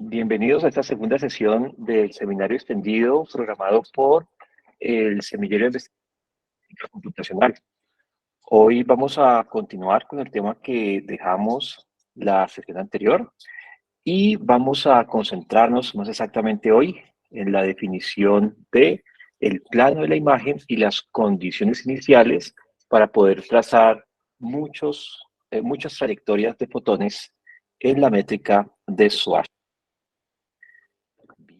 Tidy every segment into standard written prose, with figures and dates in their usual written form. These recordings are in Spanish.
Bienvenidos a esta segunda sesión del seminario extendido programado por el Semillero de Investigación Computacional. Hoy vamos a continuar con el tema que dejamos la sesión anterior y vamos a concentrarnos más exactamente hoy en la definición de el plano de la imagen y las condiciones iniciales para poder trazar muchas trayectorias de fotones en la métrica de Schwarzschild.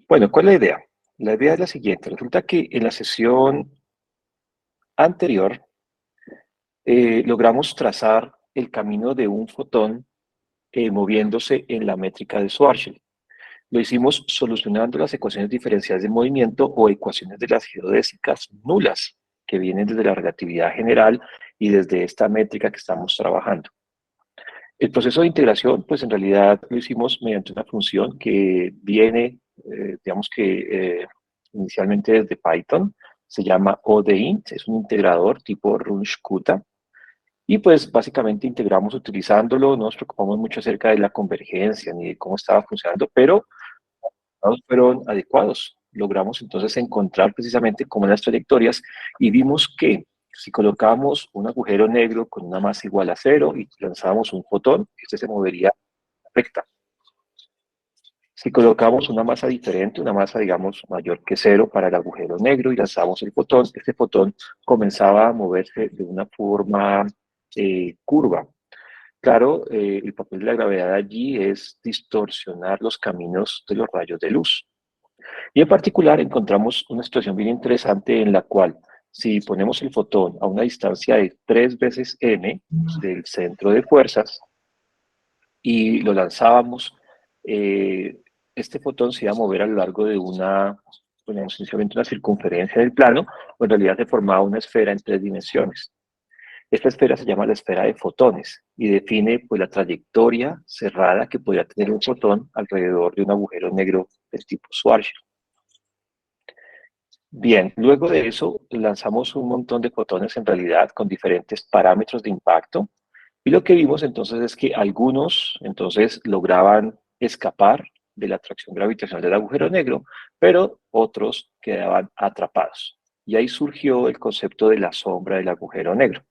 Bueno, ¿cuál es la idea? La idea es la siguiente. Resulta que en la sesión anterior logramos trazar el camino de un fotón moviéndose en la métrica de Schwarzschild. Lo hicimos solucionando las ecuaciones diferenciales de movimiento o ecuaciones de las geodésicas nulas que vienen desde la relatividad general y desde esta métrica que estamos trabajando. El proceso de integración, pues en realidad lo hicimos mediante una función que viene, digamos que inicialmente desde Python, se llama ODEINT, es un integrador tipo Runge-Kutta, y pues básicamente integramos utilizándolo, no nos preocupamos mucho acerca de la convergencia ni de cómo estaba funcionando, pero los resultados fueron adecuados. Logramos entonces encontrar precisamente cómo las trayectorias y vimos que si colocábamos un agujero negro con una masa igual a cero y lanzábamos un fotón, este se movería recta. Si colocamos una masa diferente, una masa, digamos, mayor que cero para el agujero negro y lanzamos el fotón, este fotón comenzaba a moverse de una forma curva. Claro, el papel de la gravedad allí es distorsionar los caminos de los rayos de luz. Y en particular encontramos una situación bien interesante en la cual si ponemos el fotón a una distancia de 3 veces m del centro de fuerzas y lo lanzábamos, este fotón se iba a mover a lo largo de inicialmente una circunferencia del plano, o en realidad se formaba una esfera en 3 dimensiones. Esta esfera se llama la esfera de fotones y define pues, la trayectoria cerrada que podría tener un fotón alrededor de un agujero negro del tipo Schwarzschild. Bien, luego de eso lanzamos un montón de fotones en realidad con diferentes parámetros de impacto y lo que vimos entonces es que algunos entonces lograban escapar de la atracción gravitacional del agujero negro, pero otros quedaban atrapados. Y ahí surgió el concepto de la sombra del agujero negro.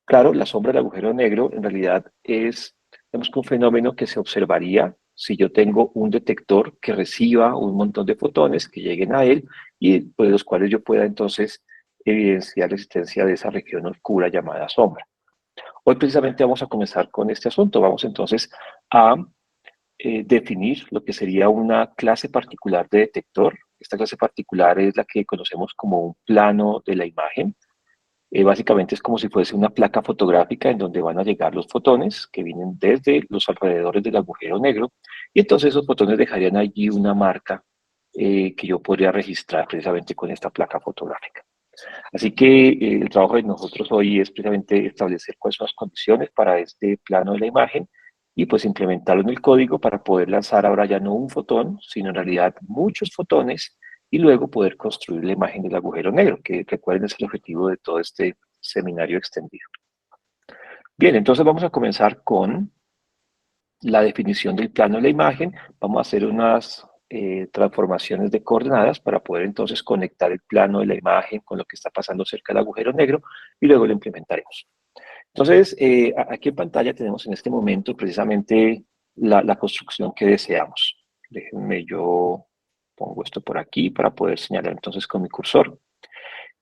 Claro, la sombra del agujero negro en realidad es, digamos que un fenómeno que se observaría si yo tengo un detector que reciba un montón de fotones que lleguen a él y pues, los cuales yo pueda entonces evidenciar la existencia de esa región oscura llamada sombra. Hoy precisamente vamos a comenzar con este asunto. Vamos entonces a definir lo que sería una clase particular de detector. Esta clase particular es la que conocemos como un plano de la imagen. Básicamente es como si fuese una placa fotográfica en donde van a llegar los fotones que vienen desde los alrededores del agujero negro y entonces esos fotones dejarían allí una marca que yo podría registrar precisamente con esta placa fotográfica. Así que el trabajo de nosotros hoy es precisamente establecer cuáles son las condiciones para este plano de la imagen y pues implementarlo en el código para poder lanzar ahora ya no un fotón, sino en realidad muchos fotones y luego poder construir la imagen del agujero negro, que recuerden es el objetivo de todo este seminario extendido. Bien, entonces vamos a comenzar con la definición del plano de la imagen. Vamos a hacer unas transformaciones de coordenadas para poder entonces conectar el plano de la imagen con lo que está pasando cerca del agujero negro y luego lo implementaremos. Entonces, aquí en pantalla tenemos en este momento precisamente la construcción que deseamos. Déjenme yo pongo esto por aquí para poder señalar entonces con mi cursor.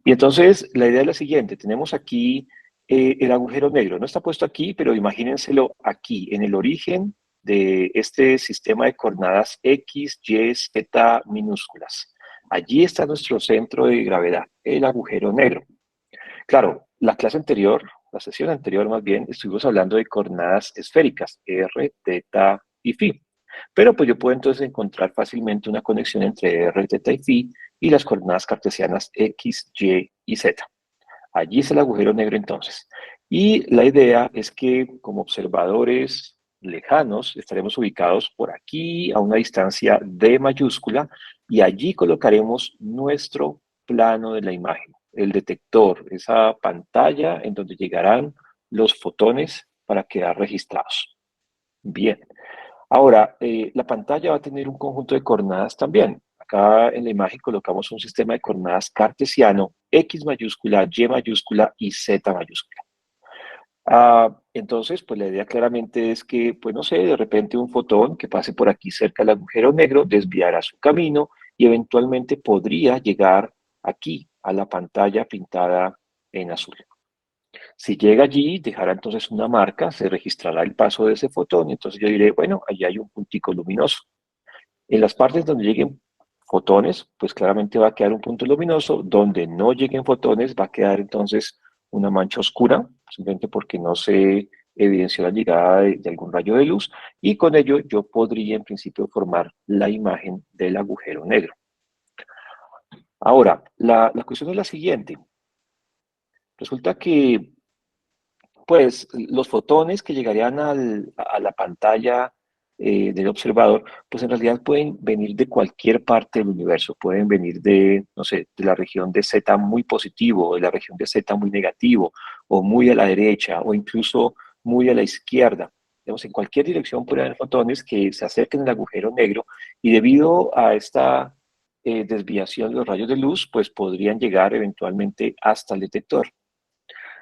Y entonces la idea es la siguiente, tenemos aquí el agujero negro, no está puesto aquí, pero imagínenselo aquí, en el origen de este sistema de coordenadas X, Y, Z minúsculas. Allí está nuestro centro de gravedad, el agujero negro. Claro, la clase anterior, la sesión anterior más bien, estuvimos hablando de coordenadas esféricas, R, θ y φ. Pero pues yo puedo entonces encontrar fácilmente una conexión entre R, θ y φ y las coordenadas cartesianas X, Y y Z. Allí es el agujero negro entonces. Y la idea es que como observadores lejanos estaremos ubicados por aquí a una distancia D mayúscula y allí colocaremos nuestro plano de la imagen, el detector, esa pantalla en donde llegarán los fotones para quedar registrados. Bien, Ahora, la pantalla va a tener un conjunto de coordenadas también. Acá en la imagen colocamos un sistema de coordenadas cartesiano, X mayúscula, Y mayúscula y Z mayúscula. Entonces, pues la idea claramente es que, pues no sé, de repente un fotón que pase por aquí cerca del agujero negro desviará su camino y eventualmente podría llegar aquí a la pantalla pintada en azul. Si llega allí, dejará entonces una marca, se registrará el paso de ese fotón y entonces yo diré, bueno, allí hay un puntico luminoso. En las partes donde lleguen fotones, pues claramente va a quedar un punto luminoso. Donde no lleguen fotones, va a quedar entonces una mancha oscura, simplemente porque no se evidenció la llegada de algún rayo de luz. Y con ello yo podría en principio formar la imagen del agujero negro. Ahora, la cuestión es la siguiente. Resulta que pues los fotones que llegarían a la pantalla del observador, pues en realidad pueden venir de cualquier parte del universo, pueden venir de, no sé, de la región de Z muy positivo, de la región de Z muy negativo, o muy a la derecha, o incluso muy a la izquierda. Digamos, en cualquier dirección pueden haber fotones que se acerquen al agujero negro y debido a esta desviación de los rayos de luz, pues podrían llegar eventualmente hasta el detector.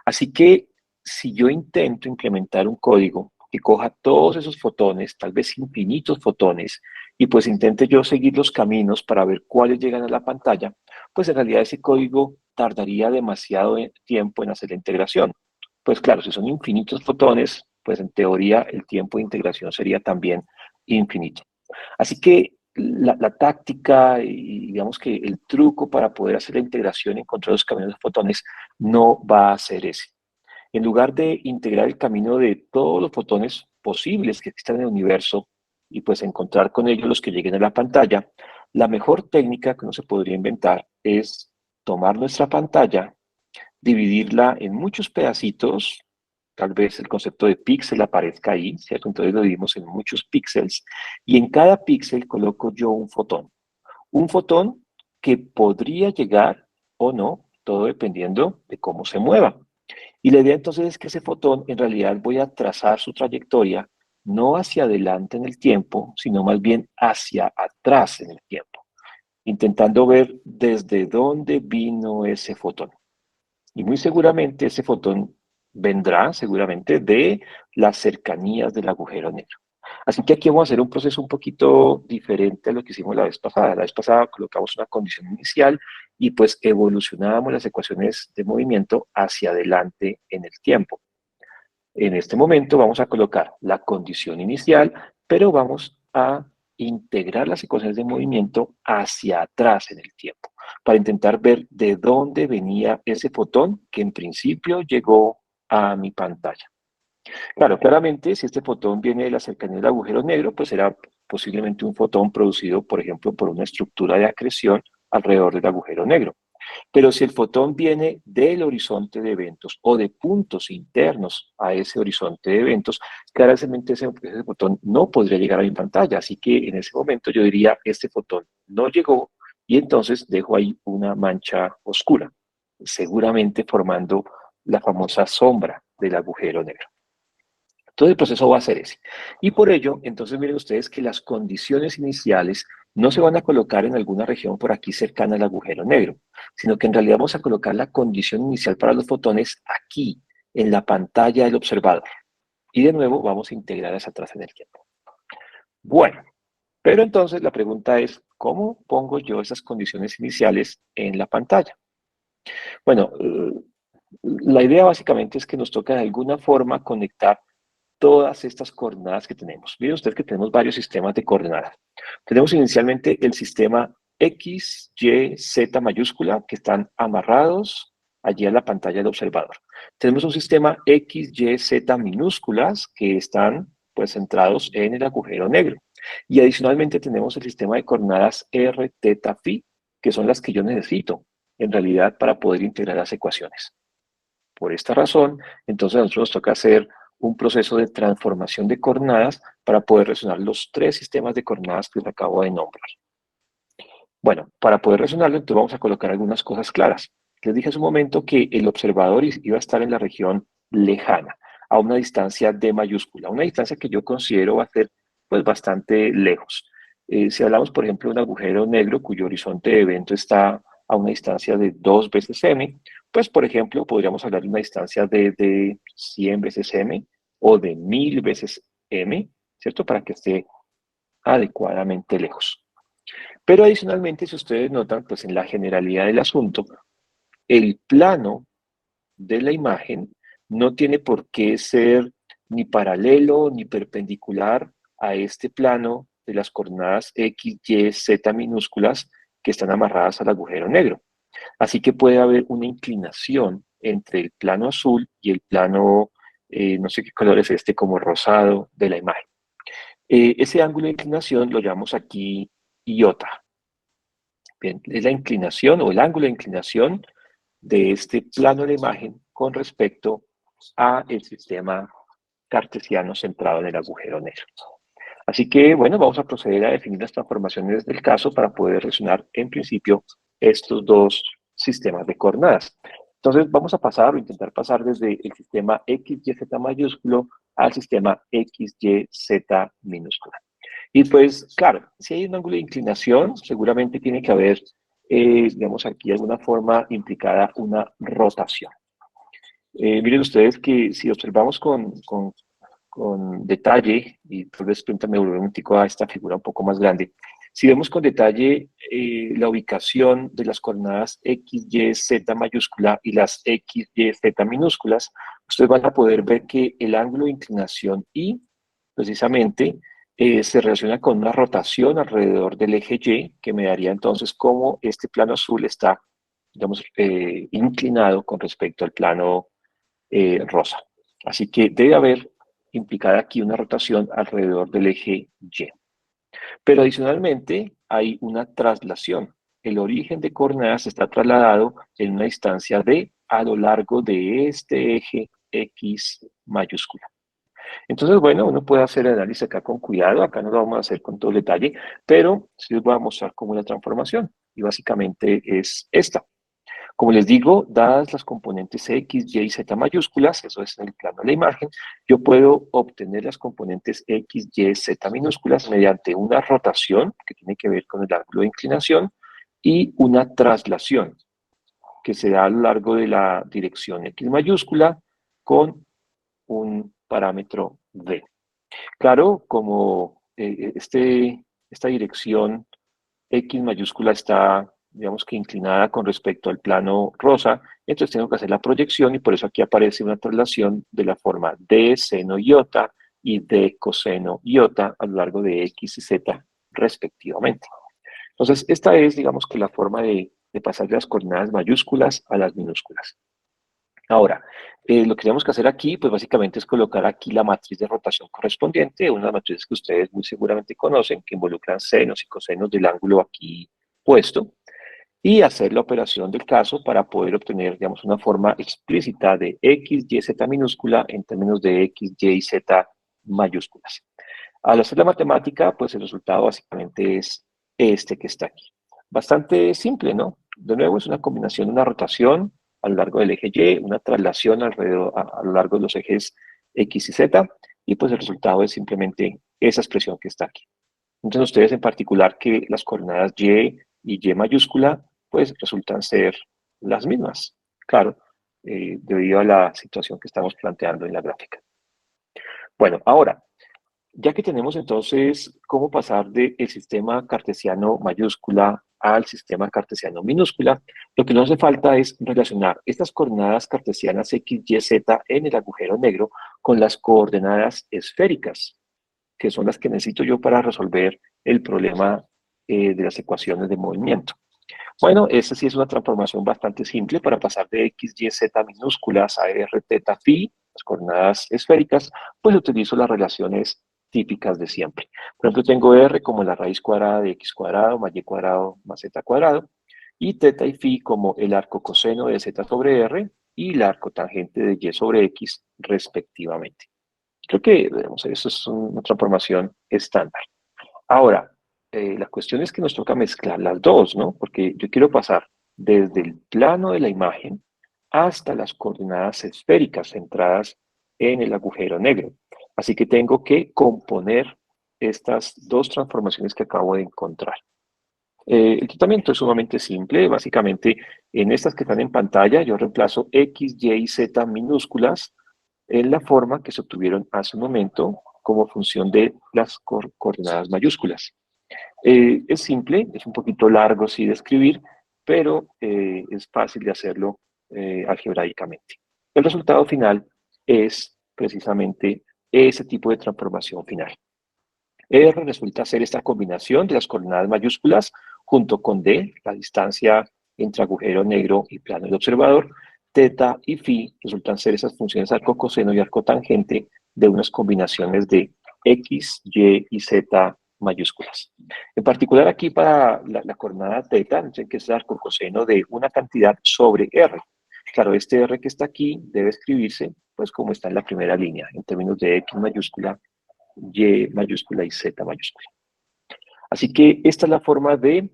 Así que si yo intento implementar un código que coja todos esos fotones, tal vez infinitos fotones, y pues intente yo seguir los caminos para ver cuáles llegan a la pantalla, pues en realidad ese código tardaría demasiado tiempo en hacer la integración. Pues claro, si son infinitos fotones, pues en teoría el tiempo de integración sería también infinito. Así que la táctica y digamos que el truco para poder hacer la integración y encontrar los caminos de fotones no va a ser ese. En lugar de integrar el camino de todos los fotones posibles que existan en el universo y pues encontrar con ellos los que lleguen a la pantalla, la mejor técnica que uno se podría inventar es tomar nuestra pantalla, dividirla en muchos pedacitos, tal vez el concepto de píxel aparezca ahí, ¿cierto? Entonces lo dividimos en muchos píxeles y en cada píxel coloco yo un fotón que podría llegar o no, todo dependiendo de cómo se mueva. Y la idea entonces es que ese fotón en realidad voy a trazar su trayectoria no hacia adelante en el tiempo, sino más bien hacia atrás en el tiempo, intentando ver desde dónde vino ese fotón. Y muy seguramente ese fotón vendrá seguramente de las cercanías del agujero negro. Así que aquí vamos a hacer un proceso un poquito diferente a lo que hicimos la vez pasada. La vez pasada colocamos una condición inicial y pues evolucionábamos las ecuaciones de movimiento hacia adelante en el tiempo. En este momento vamos a colocar la condición inicial, pero vamos a integrar las ecuaciones de movimiento hacia atrás en el tiempo, para intentar ver de dónde venía ese fotón que en principio llegó a mi pantalla. Claro, claramente, si este fotón viene de la cercanía del agujero negro, pues será posiblemente un fotón producido, por ejemplo, por una estructura de acreción alrededor del agujero negro. Pero si el fotón viene del horizonte de eventos o de puntos internos a ese horizonte de eventos, claramente ese fotón no podría llegar a mi pantalla. Así que en ese momento yo diría, este fotón no llegó y entonces dejo ahí una mancha oscura, seguramente formando la famosa sombra del agujero negro. Todo el proceso va a ser ese. Y por ello, entonces miren ustedes que las condiciones iniciales no se van a colocar en alguna región por aquí cercana al agujero negro, sino que en realidad vamos a colocar la condición inicial para los fotones aquí, en la pantalla del observador. Y de nuevo vamos a integrar esa atrás en el tiempo. Bueno, pero entonces la pregunta es, ¿cómo pongo yo esas condiciones iniciales en la pantalla? Bueno, la idea básicamente es que nos toca de alguna forma conectar todas estas coordenadas que tenemos. Miren usted que tenemos varios sistemas de coordenadas. Tenemos inicialmente el sistema X, Y, Z mayúscula que están amarrados allí a la pantalla del observador. Tenemos un sistema X, Y, Z minúsculas que están pues centrados en el agujero negro. Y adicionalmente tenemos el sistema de coordenadas R, teta, phi, que son las que yo necesito en realidad para poder integrar las ecuaciones. Por esta razón, entonces a nosotros nos toca hacer un proceso de transformación de coordenadas para poder relacionar los tres sistemas de coordenadas que les acabo de nombrar. Bueno, para poder relacionarlo, entonces vamos a colocar algunas cosas claras. Les dije hace un momento que el observador iba a estar en la región lejana, a una distancia D mayúscula, una distancia que yo considero va a ser pues bastante lejos. Si hablamos, por ejemplo, de un agujero negro cuyo horizonte de evento está a una distancia de 2 veces m, pues, por ejemplo, podríamos hablar de una distancia de 100 veces m o de 1000 veces m, ¿cierto? Para que esté adecuadamente lejos. Pero adicionalmente, si ustedes notan, pues en la generalidad del asunto, el plano de la imagen no tiene por qué ser ni paralelo ni perpendicular a este plano de las coordenadas X, Y, Z minúsculas que están amarradas al agujero negro. Así que puede haber una inclinación entre el plano azul y el plano, no sé qué color es este, como rosado de la imagen. Ese ángulo de inclinación lo llamamos aquí iota. Bien, es la inclinación o el ángulo de inclinación de este plano de la imagen con respecto a el sistema cartesiano centrado en el agujero negro. Así que, bueno, vamos a proceder a definir las transformaciones del caso para poder relacionar en principio estos dos sistemas de coordenadas. Entonces, vamos a pasar o intentar pasar desde el sistema XYZ mayúsculo al sistema XYZ minúscula. Y pues, claro, si hay un ángulo de inclinación, seguramente tiene que haber, digamos, aquí de alguna forma implicada una rotación. Miren ustedes que si observamos con detalle, y tal vez permítanme volver un tico a esta figura un poco más grande, si vemos con detalle la ubicación de las coordenadas X, Y, Z mayúscula y las X, Y, Z minúsculas, ustedes van a poder ver que el ángulo de inclinación Y, precisamente, se relaciona con una rotación alrededor del eje Y, que me daría entonces cómo este plano azul está, digamos, inclinado con respecto al plano rosa. Así que debe haber implicada aquí una rotación alrededor del eje Y. Pero adicionalmente hay una traslación. El origen de coordenadas está trasladado en una distancia d a lo largo de este eje X mayúscula. Entonces, bueno, uno puede hacer el análisis acá con cuidado, acá no lo vamos a hacer con todo detalle, pero sí les voy a mostrar cómo es la transformación. Y básicamente es esta. Como les digo, dadas las componentes X, Y y Z mayúsculas, eso es en el plano de la imagen, yo puedo obtener las componentes X, Y, Z minúsculas mediante una rotación, que tiene que ver con el ángulo de inclinación, y una traslación, que se da a lo largo de la dirección X mayúscula con un parámetro D. Claro, como esta dirección X mayúscula está, digamos que inclinada con respecto al plano rosa, entonces tengo que hacer la proyección y por eso aquí aparece una traslación de la forma d seno iota y d coseno iota a lo largo de X y Z respectivamente. Entonces, esta es, digamos que la forma de pasar de las coordenadas mayúsculas a las minúsculas. Ahora, lo que tenemos que hacer aquí, pues básicamente es colocar aquí la matriz de rotación correspondiente, una matriz que ustedes muy seguramente conocen, que involucran senos y cosenos del ángulo aquí puesto, y hacer la operación del caso para poder obtener, digamos, una forma explícita de X, Y, Z minúscula en términos de X, Y y Z mayúsculas. Al hacer la matemática, pues el resultado básicamente es este que está aquí. Bastante simple, ¿no? De nuevo, es una combinación de una rotación a lo largo del eje Y, una traslación alrededor, a lo largo de los ejes X y Z, y pues el resultado es simplemente esa expresión que está aquí. Entonces ustedes en particular que las coordenadas Y y Y mayúscula, pues resultan ser las mismas, claro, debido a la situación que estamos planteando en la gráfica. Bueno, ahora, ya que tenemos entonces cómo pasar del sistema cartesiano mayúscula al sistema cartesiano minúscula, lo que nos hace falta es relacionar estas coordenadas cartesianas X, Y, Z en el agujero negro con las coordenadas esféricas, que son las que necesito yo para resolver el problema de las ecuaciones de movimiento. Bueno, esta sí es una transformación bastante simple para pasar de X, Y, Z minúsculas a R, teta, phi, las coordenadas esféricas, pues utilizo las relaciones típicas de siempre. Por ejemplo, tengo R como la raíz cuadrada de X cuadrado más Y cuadrado más Z cuadrado, y teta y phi como el arco coseno de Z sobre R y el arco tangente de Y sobre X, respectivamente. Creo que, digamos, eso es una transformación estándar. Ahora, la cuestión es que nos toca mezclar las dos, ¿no? Porque yo quiero pasar desde el plano de la imagen hasta las coordenadas esféricas centradas en el agujero negro. Así que tengo que componer estas dos transformaciones que acabo de encontrar. El tratamiento es sumamente simple. Básicamente, en estas que están en pantalla, yo reemplazo X, Y y Z minúsculas en la forma que se obtuvieron hace un momento como función de las coordenadas mayúsculas. Es simple, es un poquito largo sí de escribir, pero es fácil de hacerlo algebraicamente. El resultado final es precisamente ese tipo de transformación final. R resulta ser esta combinación de las coordenadas mayúsculas junto con D, la distancia entre agujero negro y plano del observador. Teta y phi resultan ser esas funciones arco coseno y arco tangente de unas combinaciones de X, Y y Z mayúsculas. En particular aquí para la coordenada teta, que es el arco coseno de una cantidad sobre R. Claro, este R que está aquí debe escribirse pues como está en la primera línea, en términos de X mayúscula, Y mayúscula y Z mayúscula. Así que esta es la forma de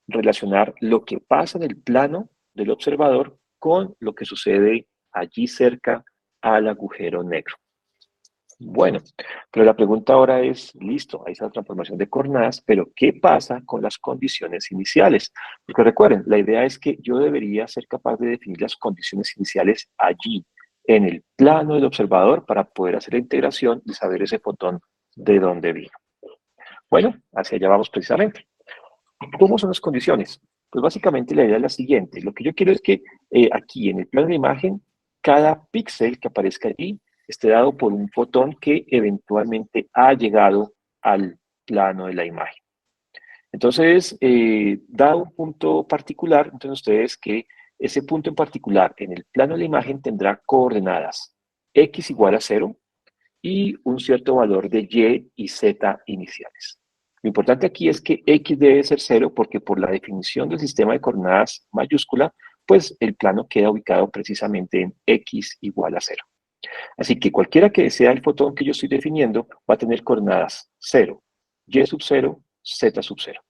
relacionar lo que pasa en el plano del observador con lo que sucede allí cerca al agujero negro. Bueno, pero la pregunta ahora es, listo, hay esa transformación de coordenadas, pero ¿qué pasa con las condiciones iniciales? Porque recuerden, la idea es que yo debería ser capaz de definir las condiciones iniciales allí, en el plano del observador, para poder hacer la integración y saber ese fotón de dónde vino. Bueno, hacia allá vamos precisamente. ¿Cómo son las condiciones? Pues básicamente la idea es la siguiente. Lo que yo quiero es que aquí en el plano de imagen, cada píxel que aparezca allí esté dado por un fotón que eventualmente ha llegado al plano de la imagen. Entonces, dado un punto particular, entonces ustedes que ese punto en particular en el plano de la imagen tendrá coordenadas x igual a 0 y un cierto valor de y y z iniciales. Lo importante aquí es que x debe ser 0 porque por la definición del sistema de coordenadas mayúscula, pues el plano queda ubicado precisamente en x igual a 0. Así que cualquiera que sea el fotón que yo estoy definiendo va a tener coordenadas 0, y sub 0, z sub 0.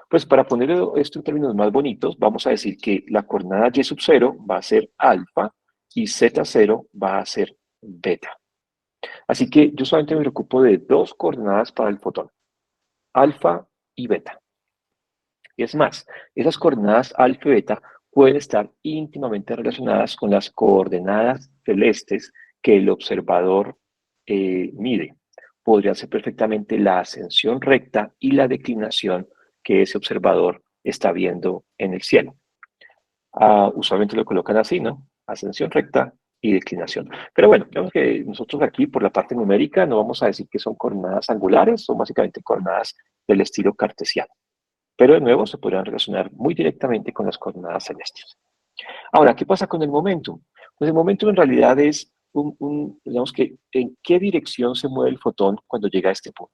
Pues para poner esto en términos más bonitos, vamos a decir que la coordenada y sub 0 va a ser alfa y z0 va a ser beta. Así que yo solamente me preocupo de dos coordenadas para el fotón, alfa y beta. Y es más, esas coordenadas alfa y beta pueden estar íntimamente relacionadas con las coordenadas celestes que el observador mide. Podría ser perfectamente la ascensión recta y la declinación que ese observador está viendo en el cielo. Usualmente lo colocan así, ¿no? Ascensión recta y declinación. Pero bueno, digamos que nosotros aquí por la parte numérica no vamos a decir que son coordenadas angulares, son básicamente coordenadas del estilo cartesiano. Pero de nuevo se podrían relacionar muy directamente con las coordenadas celestes. Ahora, ¿qué pasa con el momentum? Pues el momentum en realidad es digamos que, ¿en qué dirección se mueve el fotón cuando llega a este punto?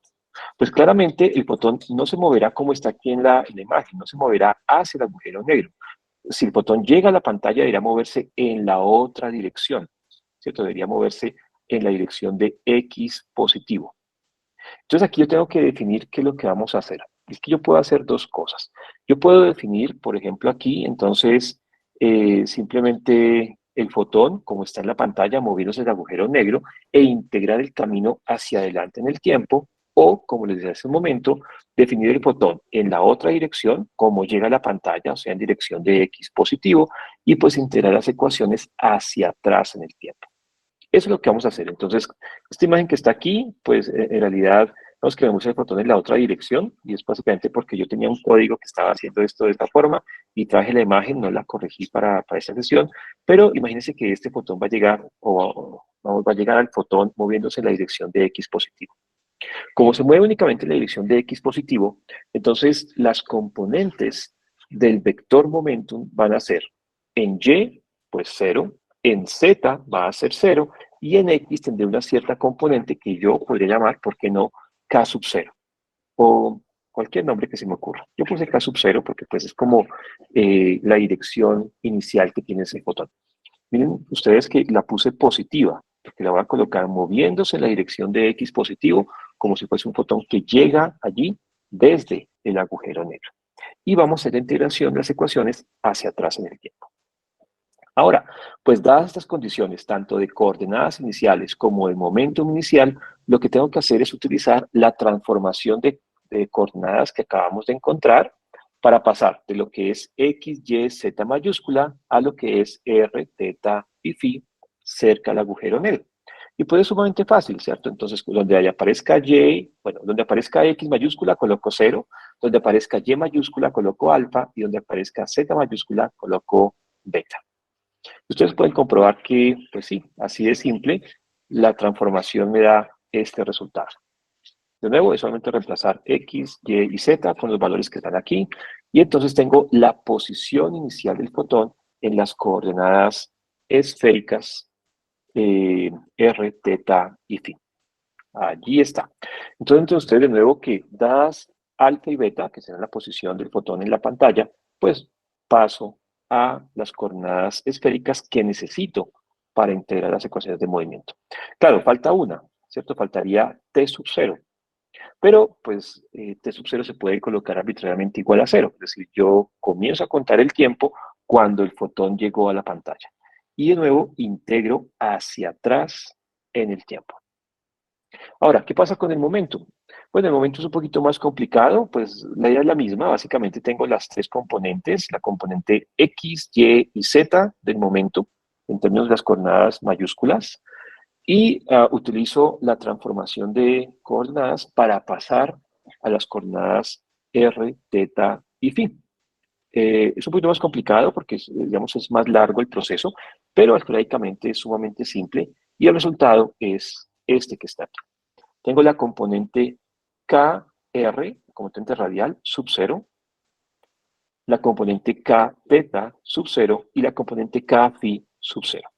Pues claramente el fotón no se moverá como está aquí en la imagen, no se moverá hacia el agujero negro. Si el fotón llega a la pantalla, debería moverse en la otra dirección, ¿cierto? Debería moverse en la dirección de X positivo. Entonces aquí yo tengo que definir qué es lo que vamos a hacer. Es que yo puedo hacer dos cosas. Yo puedo definir, por ejemplo, aquí, entonces, simplemente el fotón, como está en la pantalla, moviéndose el agujero negro e integrar el camino hacia adelante en el tiempo, o, como les decía hace un momento, definir el fotón en la otra dirección, como llega a la pantalla, o sea, en dirección de X positivo, y pues integrar las ecuaciones hacia atrás en el tiempo. Eso es lo que vamos a hacer. Entonces, esta imagen que está aquí, pues en realidad nos queremos el fotón en la otra dirección y es básicamente porque yo tenía un código que estaba haciendo esto de esta forma y traje la imagen, no la corregí para esta sesión, pero imagínense que este fotón va a llegar va a llegar al fotón moviéndose en la dirección de X positivo. Como se mueve únicamente en la dirección de X positivo, entonces las componentes del vector momentum van a ser en Y, pues 0, en Z va a ser 0 y en X tendré una cierta componente que yo podría llamar, ¿por qué no?, K sub 0 o cualquier nombre que se me ocurra. Yo puse K sub 0 porque pues es como la dirección inicial que tiene ese fotón. Miren ustedes que la puse positiva, porque la voy a colocar moviéndose en la dirección de X positivo, como si fuese un fotón que llega allí desde el agujero negro. Y vamos a hacer la integración de las ecuaciones hacia atrás en el tiempo. Ahora, pues dadas estas condiciones, tanto de coordenadas iniciales como de momentum inicial, lo que tengo que hacer es utilizar la transformación de coordenadas que acabamos de encontrar para pasar de lo que es X, Y, Z mayúscula a lo que es R, teta y phi cerca del agujero negro. Y pues es sumamente fácil, ¿cierto? Entonces, donde ahí aparezca Y, bueno, donde aparezca X mayúscula, coloco 0, donde aparezca Y mayúscula, coloco alfa, y donde aparezca Z mayúscula, coloco beta. Ustedes pueden comprobar que, pues sí, así de simple, la transformación me da este resultado. De nuevo, es solamente reemplazar X, Y y Z con los valores que están aquí, y entonces tengo la posición inicial del fotón en las coordenadas esféricas R, teta y phi. Allí está. Entonces, ustedes de nuevo que dadas alfa y beta, que será la posición del fotón en la pantalla, pues paso a las coordenadas esféricas que necesito para integrar las ecuaciones de movimiento. Claro, falta una, ¿cierto? Faltaría T sub 0. Pero, pues, T sub 0 se puede colocar arbitrariamente igual a 0. Es decir, yo comienzo a contar el tiempo cuando el fotón llegó a la pantalla. Y de nuevo, integro hacia atrás en el tiempo. Ahora, ¿qué pasa con el momento? Bueno, el momento es un poquito más complicado, pues la idea es la misma. Básicamente tengo las tres componentes, la componente X, Y y Z del momento, en términos de las coordenadas mayúsculas, y utilizo la transformación de coordenadas para pasar a las coordenadas R, teta y phi. Es un poquito más complicado porque, digamos, es más largo el proceso, pero algebraicamente es sumamente simple y el resultado es este que está aquí. Tengo la componente KR, componente radial, sub 0, la componente K teta sub 0 y la componente K phi sub 0.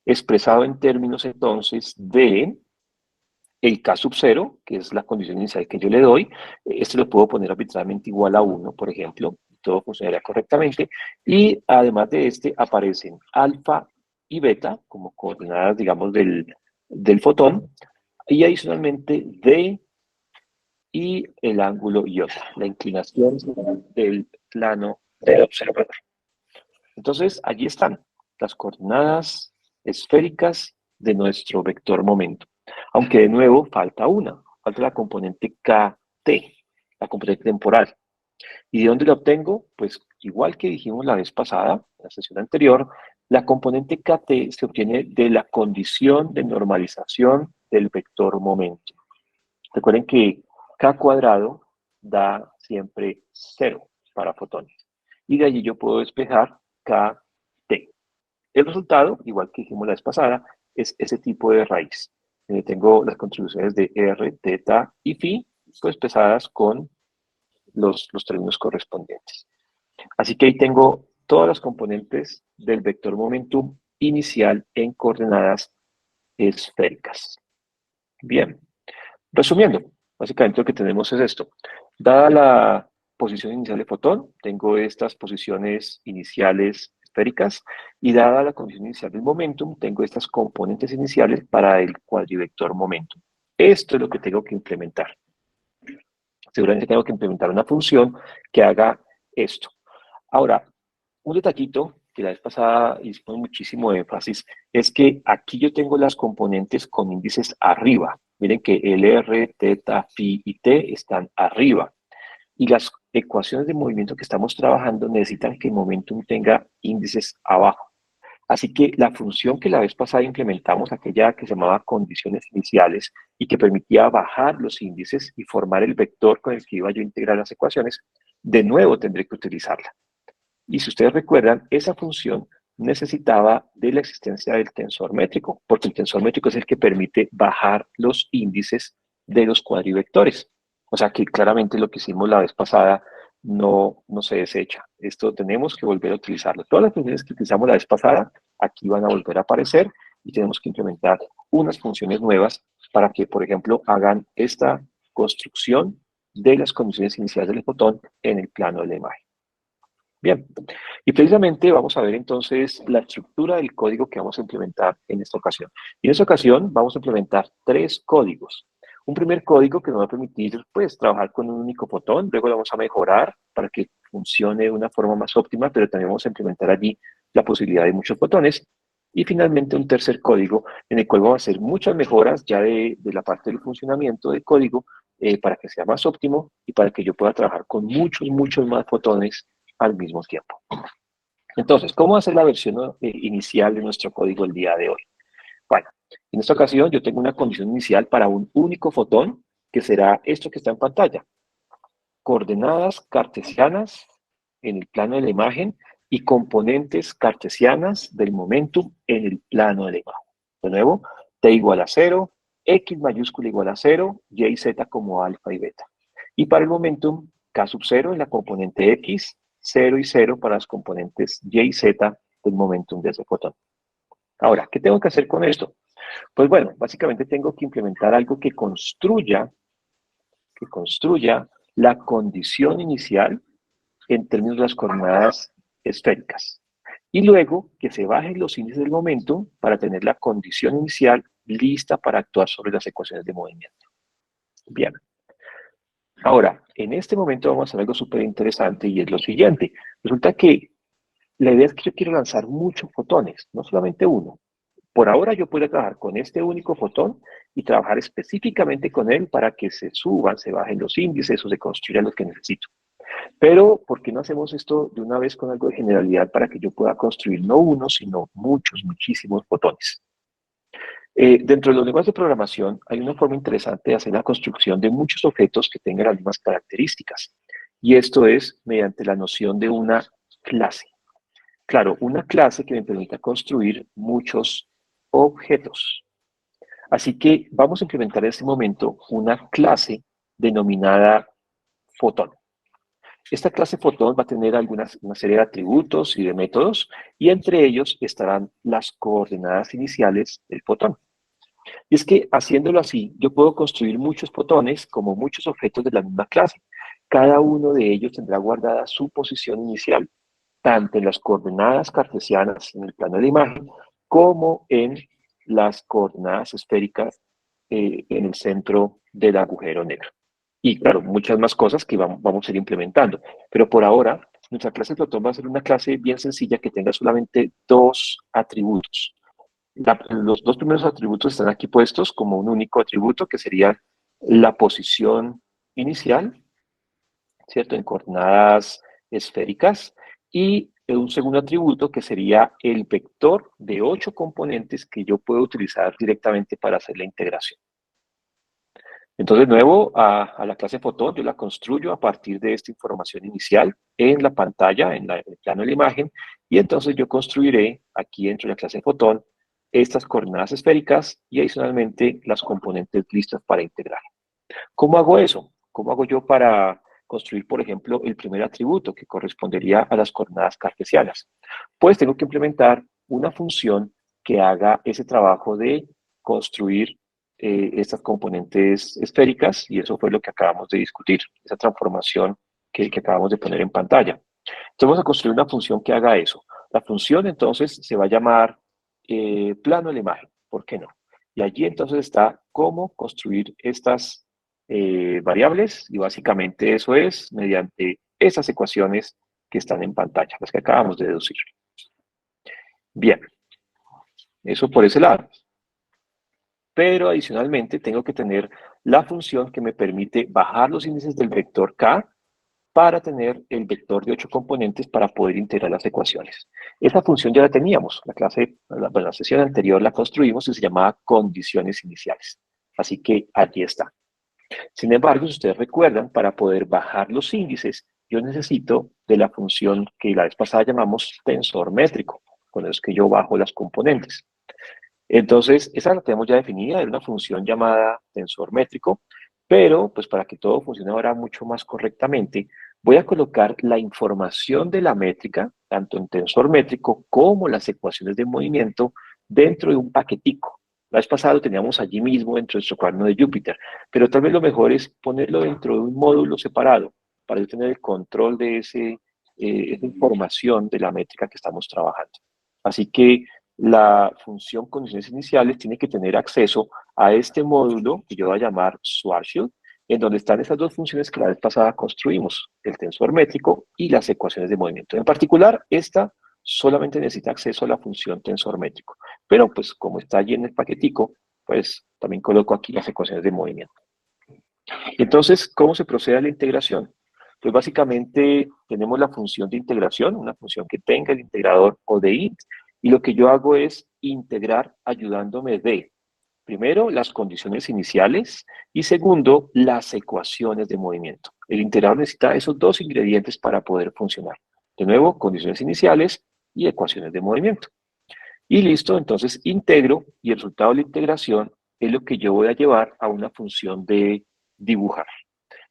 Expresado en términos entonces de el K sub 0, que es la condición inicial que yo le doy, este lo puedo poner arbitrariamente igual a 1, por ejemplo, y todo funcionaría correctamente. Y además de este aparecen alfa y beta como coordenadas, digamos, del fotón, y adicionalmente D y el ángulo iota, la inclinación del plano del observador. Entonces, allí están las coordenadas esféricas de nuestro vector momento. Aunque de nuevo falta una, falta la componente KT, la componente temporal. ¿Y de dónde la obtengo? Pues igual que dijimos la vez pasada, en la sesión anterior, la componente KT se obtiene de la condición de normalización del vector momento. Recuerden que K cuadrado da siempre 0 para fotones. Y de allí yo puedo despejar KT. El resultado, igual que dijimos la vez pasada, es ese tipo de raíz. Tengo las contribuciones de R, teta y phi, pues pesadas con los términos correspondientes. Así que ahí tengo todas las componentes del vector momentum inicial en coordenadas esféricas. Bien, resumiendo, básicamente lo que tenemos es esto. Dada la posición inicial del fotón, tengo estas posiciones iniciales esféricas y dada la condición inicial del momentum, tengo estas componentes iniciales para el cuadrivector momentum. Esto es lo que tengo que implementar. Seguramente tengo que implementar una función que haga esto. Ahora, un detallito que la vez pasada hicimos muchísimo énfasis es que aquí yo tengo las componentes con índices arriba. Miren que LR, teta, phi y t están arriba. Y las ecuaciones de movimiento que estamos trabajando necesitan que el momentum tenga índices abajo. Así que la función que la vez pasada implementamos, aquella que se llamaba condiciones iniciales y que permitía bajar los índices y formar el vector con el que iba yo a integrar las ecuaciones, de nuevo tendré que utilizarla. Y si ustedes recuerdan, esa función necesitaba de la existencia del tensor métrico, porque el tensor métrico es el que permite bajar los índices de los cuadrivectores. O sea que claramente lo que hicimos la vez pasada no se desecha. Esto tenemos que volver a utilizarlo. Todas las funciones que utilizamos la vez pasada aquí van a volver a aparecer y tenemos que implementar unas funciones nuevas para que, por ejemplo, hagan esta construcción de las condiciones iniciales del fotón en el plano de la imagen. Bien, y precisamente vamos a ver entonces la estructura del código que vamos a implementar en esta ocasión. Y en esta ocasión vamos a implementar tres códigos. Un primer código que nos va a permitir pues trabajar con un único fotón, luego lo vamos a mejorar para que funcione de una forma más óptima, pero también vamos a implementar allí la posibilidad de muchos fotones. Y finalmente un tercer código en el cual vamos a hacer muchas mejoras ya de la parte del funcionamiento del código para que sea más óptimo y para que yo pueda trabajar con muchos más fotones al mismo tiempo. Entonces, ¿cómo hacer la versión inicial de nuestro código el día de hoy? Bueno, en esta ocasión yo tengo una condición inicial para un único fotón, que será esto que está en pantalla. Coordenadas cartesianas en el plano de la imagen y componentes cartesianas del momentum en el plano de la imagen. De nuevo, t igual a 0, x mayúscula igual a 0, y y z como alfa y beta. Y para el momentum, k sub 0 en la componente x, 0 y 0 para las componentes y y z del momentum de ese fotón. Ahora, ¿qué tengo que hacer con esto? Pues bueno, básicamente tengo que implementar algo que construya la condición inicial en términos de las coordenadas esféricas. Y luego que se bajen los índices del momento para tener la condición inicial lista para actuar sobre las ecuaciones de movimiento. Bien. Ahora, en este momento vamos a hacer algo súper interesante y es lo siguiente. Resulta que la idea es que yo quiero lanzar muchos fotones, no solamente uno. Por ahora yo puedo trabajar con este único fotón y trabajar específicamente con él para que se suban, se bajen los índices o se construyan los que necesito. Pero, ¿por qué no hacemos esto de una vez con algo de generalidad para que yo pueda construir no uno, sino muchísimos fotones? Dentro de los lenguajes de programación hay una forma interesante de hacer la construcción de muchos objetos que tengan las mismas características. Y esto es mediante la noción de una clase. Claro, una clase que me permita construir muchos objetos. Así que vamos a implementar en este momento una clase denominada fotón. Esta clase fotón va a tener una serie de atributos y de métodos, y entre ellos estarán las coordenadas iniciales del fotón. Y es que haciéndolo así, yo puedo construir muchos fotones como muchos objetos de la misma clase. Cada uno de ellos tendrá guardada su posición inicial, tanto en las coordenadas cartesianas en el plano de la imagen, como en las coordenadas esféricas en el centro del agujero negro. Y claro, muchas más cosas que vamos a ir implementando. Pero por ahora, nuestra clase de Plotón va a ser una clase bien sencilla que tenga solamente dos atributos. Los dos primeros atributos están aquí puestos como un único atributo, que sería la posición inicial, ¿cierto? En coordenadas esféricas, y un segundo atributo que sería el vector de 8 componentes que yo puedo utilizar directamente para hacer la integración. Entonces, de nuevo, a la clase fotón yo la construyo a partir de esta información inicial en la pantalla, en el plano de la imagen, y entonces yo construiré aquí dentro de la clase fotón estas coordenadas esféricas y adicionalmente las componentes listas para integrar. ¿Cómo hago eso? ¿Cómo hago yo para construir, por ejemplo, el primer atributo que correspondería a las coordenadas cartesianas? Pues tengo que implementar una función que haga ese trabajo de construir estas componentes esféricas, y eso fue lo que acabamos de discutir, esa transformación que acabamos de poner en pantalla. Entonces vamos a construir una función que haga eso. La función entonces se va a llamar plano de la imagen, ¿por qué no? Y allí entonces está cómo construir estas variables, y básicamente eso es mediante esas ecuaciones que están en pantalla, las que acabamos de deducir. Bien, eso por ese lado. Pero adicionalmente tengo que tener la función que me permite bajar los índices del vector k para tener el vector de 8 componentes para poder integrar las ecuaciones. Esa función ya la teníamos, la sesión anterior la construimos y se llamaba condiciones iniciales. Así que allí está. Sin embargo, si ustedes recuerdan, para poder bajar los índices, yo necesito de la función que la vez pasada llamamos tensor métrico, con eso es que yo bajo las componentes. Entonces, esa la tenemos ya definida, es una función llamada tensor métrico, pero pues para que todo funcione ahora mucho más correctamente, voy a colocar la información de la métrica, tanto en tensor métrico como las ecuaciones de movimiento, dentro de un paquetico. La vez pasada lo teníamos allí mismo dentro de nuestro cuaderno de Júpiter, pero tal vez lo mejor es ponerlo dentro de un módulo separado para yo tener el control de esa información de la métrica que estamos trabajando. Así que la función condiciones iniciales tiene que tener acceso a este módulo que yo voy a llamar Schwarzschild, en donde están estas dos funciones que la vez pasada construimos, el tensor métrico y las ecuaciones de movimiento. En particular, esta solamente necesita acceso a la función tensor métrico. Pero pues como está allí en el paquetico, pues también coloco aquí las ecuaciones de movimiento. Entonces, ¿cómo se procede a la integración? Pues básicamente tenemos la función de integración, una función que tenga el integrador o de int, y lo que yo hago es integrar ayudándome de, primero, las condiciones iniciales y segundo, las ecuaciones de movimiento. El integrador necesita esos dos ingredientes para poder funcionar. De nuevo, condiciones iniciales y ecuaciones de movimiento. Y listo, entonces integro y el resultado de la integración es lo que yo voy a llevar a una función de dibujar.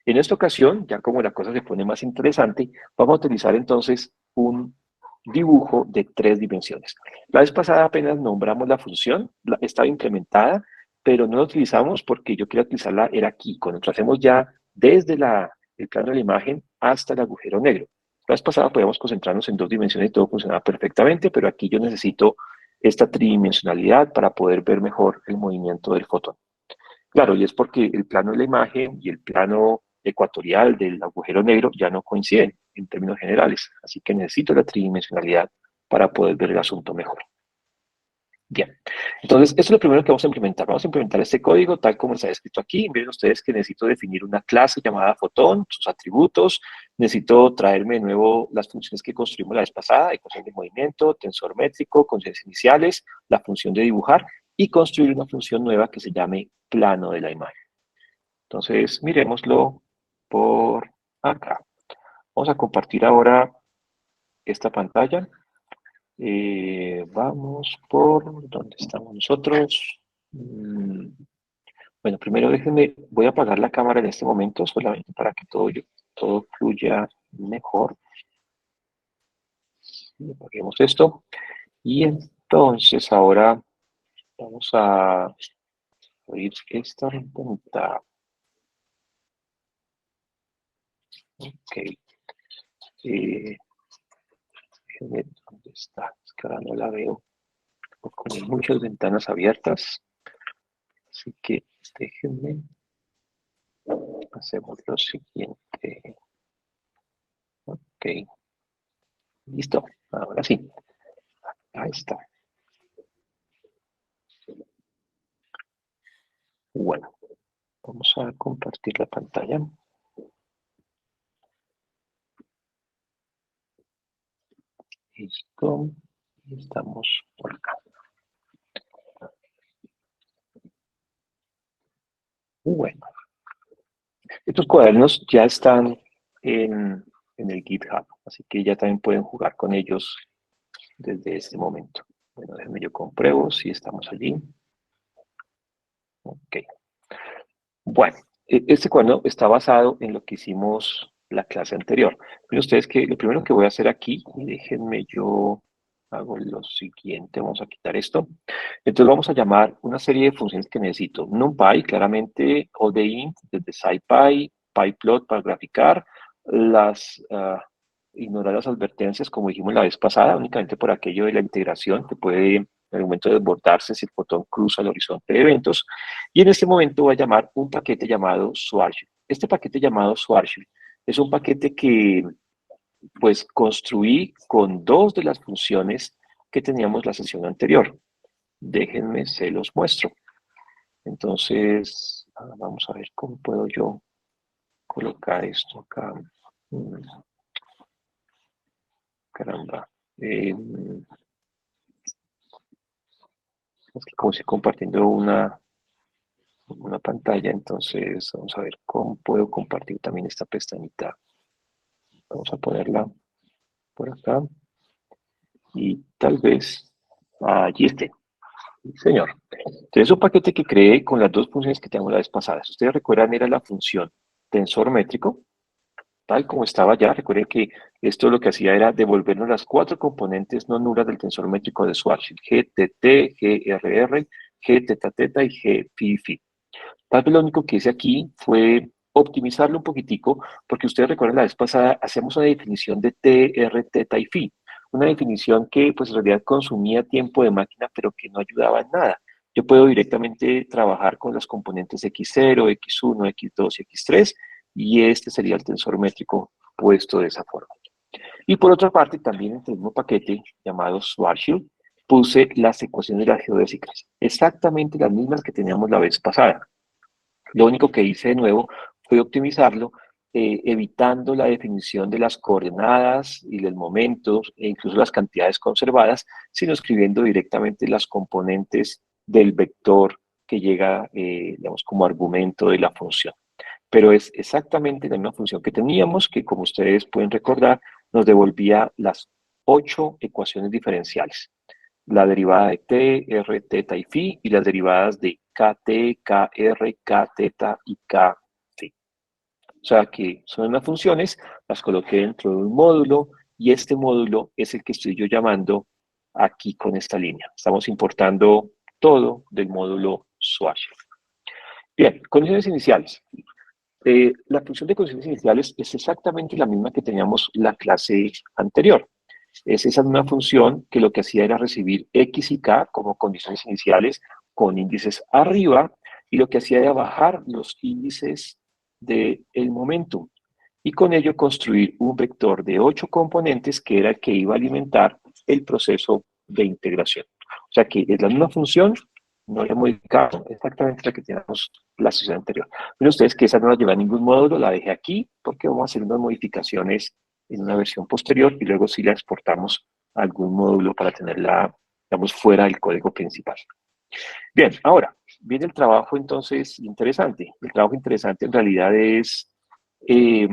En esta ocasión, ya como la cosa se pone más interesante, vamos a utilizar entonces un dibujo de 3 dimensiones. La vez pasada apenas nombramos la función, estaba implementada, pero no la utilizamos porque yo quería utilizarla, era aquí, cuando tracemos ya desde el plano de la imagen hasta el agujero negro. La vez pasada podíamos concentrarnos en 2 dimensiones y todo funcionaba perfectamente, pero aquí yo necesito esta tridimensionalidad para poder ver mejor el movimiento del fotón. Claro, y es porque el plano de la imagen y el plano ecuatorial del agujero negro ya no coinciden en términos generales, así que necesito la tridimensionalidad para poder ver el asunto mejor. Bien, entonces, esto es lo primero que vamos a implementar. Vamos a implementar este código tal como está escrito aquí. Miren ustedes que necesito definir una clase llamada fotón, sus atributos. Necesito traerme de nuevo las funciones que construimos la vez pasada, ecuación de movimiento, tensor métrico, condiciones iniciales, la función de dibujar y construir una función nueva que se llame plano de la imagen. Entonces, miremoslo por acá. Vamos a compartir ahora esta pantalla. Vamos por ¿dónde estamos nosotros? Bueno, primero déjenme, voy a apagar la cámara en este momento solamente para que todo fluya mejor. Apaguemos esto. Y entonces ahora vamos a abrir esta ventana. Ok. Déjenme, ¿dónde está? Es que ahora no la veo. Con muchas ventanas abiertas. Así que déjenme. Hacemos lo siguiente. Ok. Listo. Ahora sí. Ahí está. Bueno, vamos a compartir la pantalla. Listo. Y estamos por acá. Bueno, estos cuadernos ya están en el GitHub, así que ya también pueden jugar con ellos desde este momento. Bueno, déjenme yo compruebo si estamos allí. Ok. Bueno, este cuaderno está basado en lo que hicimos la clase anterior. Miren ustedes que lo primero que voy a hacer aquí, y déjenme yo hago lo siguiente, vamos a quitar esto. Entonces vamos a llamar una serie de funciones que necesito. NumPy, claramente, ODINT, desde SciPy, PyPlot para graficar, ignorar las advertencias, como dijimos la vez pasada, únicamente por aquello de la integración que puede, en el momento de desbordarse, si el fotón cruza el horizonte de eventos. Y en este momento voy a llamar un paquete llamado Swarship. Este paquete llamado Swarship es un paquete que pues construí con 2 de las funciones que teníamos la sesión anterior. Déjenme, se los muestro. Entonces, vamos a ver cómo puedo yo colocar esto acá. Caramba. Es que como estoy compartiendo una pantalla, entonces vamos a ver cómo puedo compartir también esta pestañita. Vamos a ponerla por acá y tal vez allí esté. Sí, señor. Entonces, un paquete que creé con las 2 funciones que teníamos la vez pasada. Si ustedes recuerdan, era la función tensor métrico, tal como estaba ya. Recuerden que esto lo que hacía era devolvernos las 4 componentes no nulas del tensor métrico de Schwarzschild: GTT, GRR, GTT y GPFI. Tal vez lo único que hice aquí fue optimizarlo un poquitico, porque ustedes recuerdan la vez pasada, hacíamos una definición de TR, teta y phi, una definición que pues en realidad consumía tiempo de máquina, pero que no ayudaba en nada. Yo puedo directamente trabajar con los componentes X0, X1, X2 y X3, y este sería el tensor métrico puesto de esa forma. Y por otra parte, también en el mismo paquete llamado Schwarzschild, puse las ecuaciones de las geodésicas, exactamente las mismas que teníamos la vez pasada. Lo único que hice de nuevo fue optimizarlo, evitando la definición de las coordenadas y los momentos e incluso las cantidades conservadas, sino escribiendo directamente las componentes del vector que llega, digamos, como argumento de la función. Pero es exactamente la misma función que teníamos, que como ustedes pueden recordar, nos devolvía las 8 ecuaciones diferenciales. La derivada de t, r, teta y phi, y las derivadas de kt, kr, k, teta y k, phi. O sea que son unas funciones, las coloqué dentro de un módulo, y este módulo es el que estoy yo llamando aquí con esta línea. Estamos importando todo del módulo Schwarzschild. Bien, condiciones iniciales. La función de condiciones iniciales es exactamente la misma que teníamos la clase anterior. Es esa misma función que lo que hacía era recibir x y k como condiciones iniciales con índices arriba, y lo que hacía era bajar los índices del momentum, y con ello construir un vector de 8 componentes que era el que iba a alimentar el proceso de integración. O sea que es la misma función, no la he modificado, exactamente la que teníamos la sesión anterior. Miren ustedes que esa no la lleva a ningún módulo, la dejé aquí porque vamos a hacer unas modificaciones en una versión posterior, y luego sí la exportamos a algún módulo para tenerla, digamos, fuera del código principal. Bien, ahora viene el trabajo entonces interesante. El trabajo interesante en realidad es eh,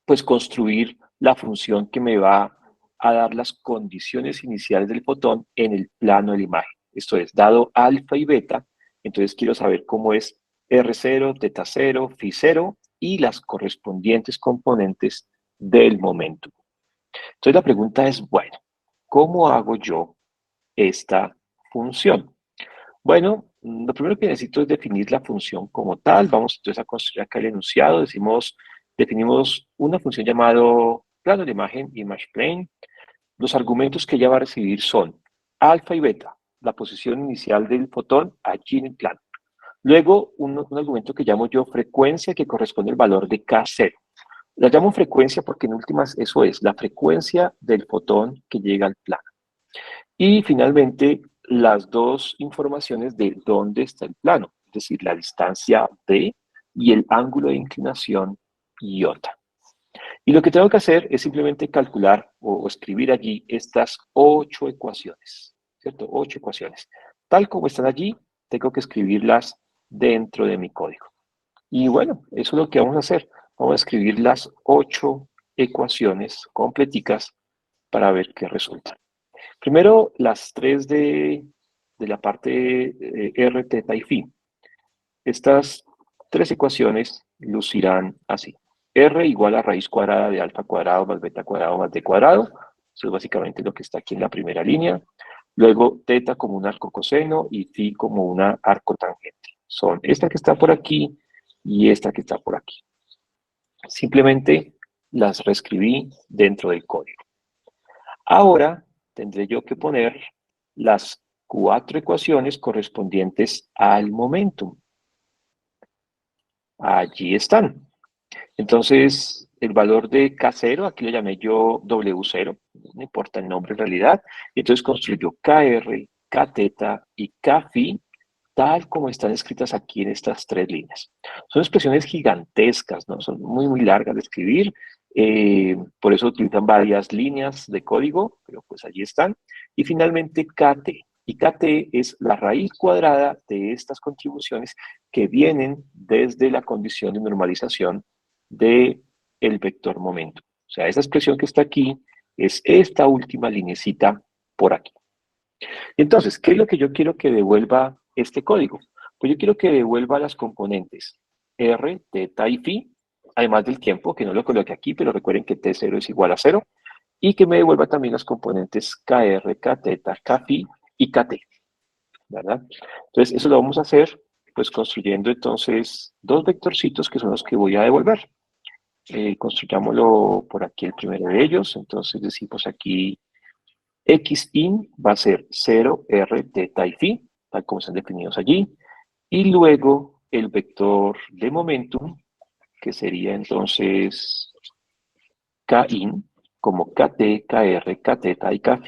pues construir la función que me va a dar las condiciones iniciales del fotón en el plano de la imagen. Esto es, dado alfa y beta, entonces quiero saber cómo es R0, teta 0, phi 0 y las correspondientes componentes del momento. Entonces la pregunta es, bueno, ¿cómo hago yo esta función? Bueno, lo primero que necesito es definir la función como tal. Vamos entonces a construir acá el enunciado. Definimos una función llamado plano de imagen, image plane. Los argumentos que ella va a recibir son alfa y beta, la posición inicial del fotón allí en el plano. Luego, un argumento que llamo yo frecuencia, que corresponde al valor de K0. La llamo frecuencia porque en últimas eso es la frecuencia del fotón que llega al plano. Y finalmente, las dos informaciones de dónde está el plano, es decir, la distancia d y el ángulo de inclinación iota. Y lo que tengo que hacer es simplemente calcular o escribir allí estas 8 ecuaciones, ¿cierto? 8 ecuaciones. Tal como están allí, tengo que escribirlas dentro de mi código. Y bueno, eso es lo que vamos a hacer. Vamos a escribir las 8 ecuaciones completicas para ver qué resulta. Primero, las tres de la parte R, teta y phi. Estas tres ecuaciones lucirán así. R igual a raíz cuadrada de alfa cuadrado más beta cuadrado más d cuadrado. Eso es básicamente lo que está aquí en la primera línea. Luego, teta como un arco coseno y phi como una arco tangente. Son esta que está por aquí y esta que está por aquí. Simplemente las reescribí dentro del código. Ahora tendré yo que poner las 4 ecuaciones correspondientes al momentum. Allí están. Entonces, el valor de K0, aquí lo llamé yo W0, no importa el nombre en realidad, y entonces construyo KR, Kθ y Kφ, tal como están escritas aquí en estas tres líneas. Son expresiones gigantescas, ¿no? Son muy, muy largas de escribir, por eso utilizan varias líneas de código, pero pues allí están. Y finalmente Kt, y Kt es la raíz cuadrada de estas contribuciones que vienen desde la condición de normalización del vector momento. O sea, esa expresión que está aquí es esta última linecita por aquí. Entonces, ¿qué es lo que yo quiero que devuelva este código? Pues yo quiero que devuelva las componentes R, teta y phi, además del tiempo, que no lo coloque aquí, pero recuerden que T0 es igual a 0, y que me devuelva también las componentes KR, Kθ, Kφ y Kt, ¿verdad? Entonces, eso lo vamos a hacer pues construyendo entonces dos vectorcitos que son los que voy a devolver. Construyámoslo por aquí el primero de ellos. Entonces decimos aquí xin va a ser 0, r, teta y phi, tal como están definidos allí. Y luego el vector de momentum, que sería entonces kin, como KT, KR, Kθ y Kφ,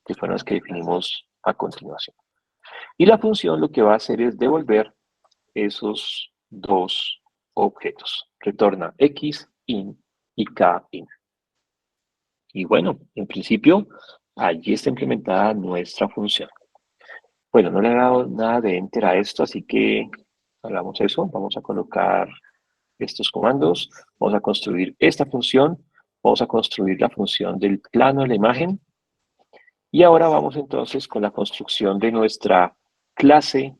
que fueron las que definimos a continuación. Y la función lo que va a hacer es devolver esos dos objetos. Retorna X in y K in. Y bueno, en principio, allí está implementada nuestra función. Bueno, no le he dado nada de enter a esto, así que hagamos eso. Vamos a colocar estos comandos. Vamos a construir esta función. Vamos a construir la función del plano de la imagen. Y ahora vamos entonces con la construcción de nuestra clase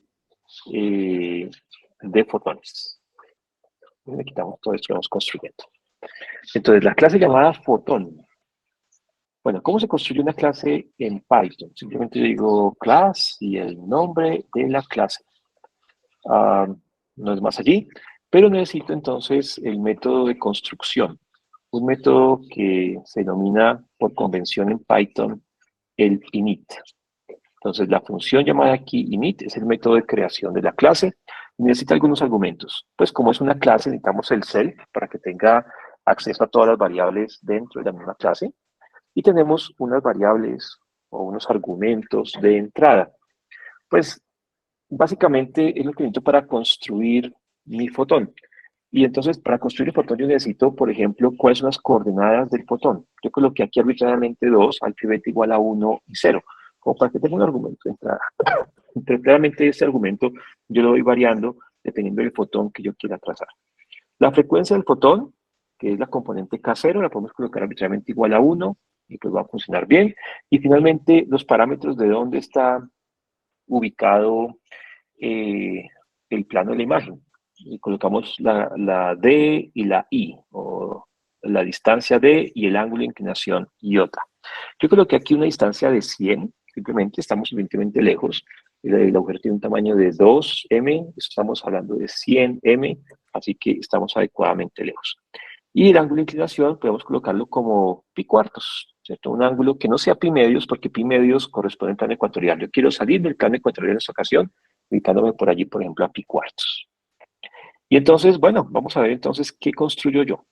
de fotones. Le quitamos todo esto que vamos construyendo. Entonces, la clase llamada fotón. Bueno, ¿cómo se construye una clase en Python? Simplemente digo class y el nombre de la clase. No es más allí, pero necesito entonces el método de construcción. Un método que se denomina por convención en Python el init. Entonces, la función llamada aquí init es el método de creación de la clase. Necesita algunos argumentos. Pues como es una clase, necesitamos el self para que tenga acceso a todas las variables dentro de la misma clase. Y tenemos unas variables o unos argumentos de entrada. Pues básicamente es lo que necesito para construir mi fotón. Y entonces, para construir el fotón yo necesito, por ejemplo, cuáles son las coordenadas del fotón. Yo coloqué aquí arbitrariamente 2, alfa y beta igual a 1 y 0, como para que tenga un argumento de entrada. Entonces, claramente este argumento yo lo voy variando dependiendo del fotón que yo quiera trazar. La frecuencia del fotón, que es la componente K0, la podemos colocar arbitrariamente igual a 1 y pues va a funcionar bien. Y finalmente, los parámetros de dónde está ubicado el plano de la imagen. Y colocamos la D y la I, o la distancia D y el ángulo de inclinación iota. Yo coloqué aquí una distancia de 100, simplemente estamos suficientemente lejos. El agujero tiene un tamaño de 2m, estamos hablando de 100m, así que estamos adecuadamente lejos. Y el ángulo de inclinación podemos colocarlo como pi cuartos, ¿cierto? Un ángulo que no sea pi medios, porque pi medios corresponde al plano ecuatorial. Yo quiero salir del plano ecuatorial en esta ocasión, ubicándome por allí, por ejemplo, a pi cuartos. Y entonces, bueno, vamos a ver entonces qué construyo yo.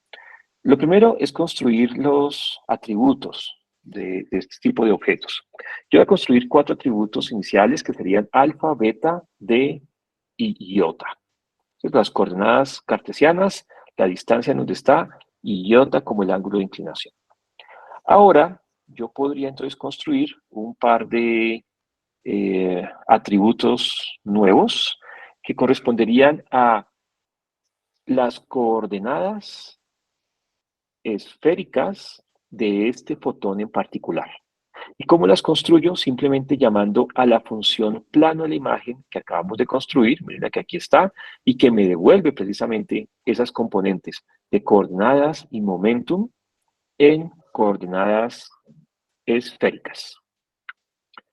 Lo primero es construir los atributos de este tipo de objetos. Yo voy a construir 4 atributos iniciales que serían alfa, beta, d y iota. Las coordenadas cartesianas, la distancia en donde está y iota como el ángulo de inclinación. Ahora, yo podría entonces construir un par de atributos nuevos que corresponderían a las coordenadas esféricas de este fotón en particular. ¿Y cómo las construyo? Simplemente llamando a la función plano de la imagen que acabamos de construir, miren que aquí está, y que me devuelve precisamente esas componentes de coordenadas y momentum en coordenadas esféricas.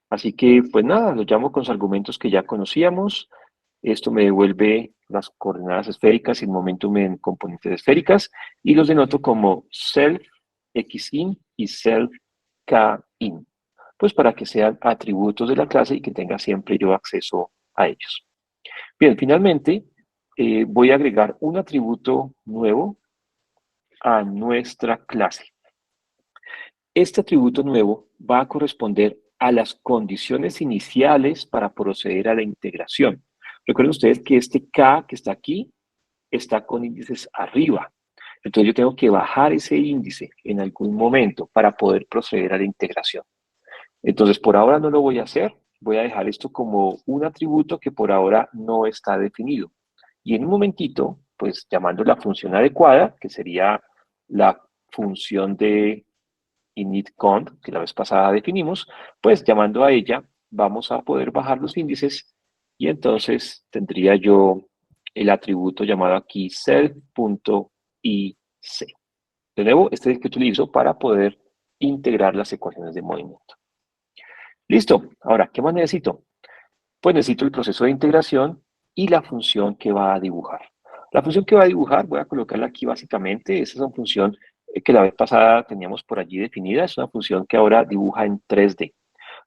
Así que, pues nada, lo llamo con los argumentos que ya conocíamos. Esto me devuelve las coordenadas esféricas y el momentum en componentes esféricas y los denoto como self xin y self kin, pues para que sean atributos de la clase y que tenga siempre yo acceso a ellos. Bien, finalmente voy a agregar un atributo nuevo a nuestra clase. Este atributo nuevo va a corresponder a las condiciones iniciales para proceder a la integración. Recuerden ustedes que este K que está aquí está con índices arriba. Entonces yo tengo que bajar ese índice en algún momento para poder proceder a la integración. Entonces por ahora no lo voy a hacer. Voy a dejar esto como un atributo que por ahora no está definido. Y en un momentito, pues llamando la función adecuada, que sería la función de initCont, que la vez pasada definimos, pues llamando a ella vamos a poder bajar los índices y entonces tendría yo el atributo llamado aquí self.ic. De nuevo, este es el que utilizo para poder integrar las ecuaciones de movimiento. Listo. Ahora, ¿qué más necesito? Pues necesito el proceso de integración y la función que va a dibujar. La función que va a dibujar, voy a colocarla aquí básicamente. Esa es una función que la vez pasada teníamos por allí definida. Es una función que ahora dibuja en 3D.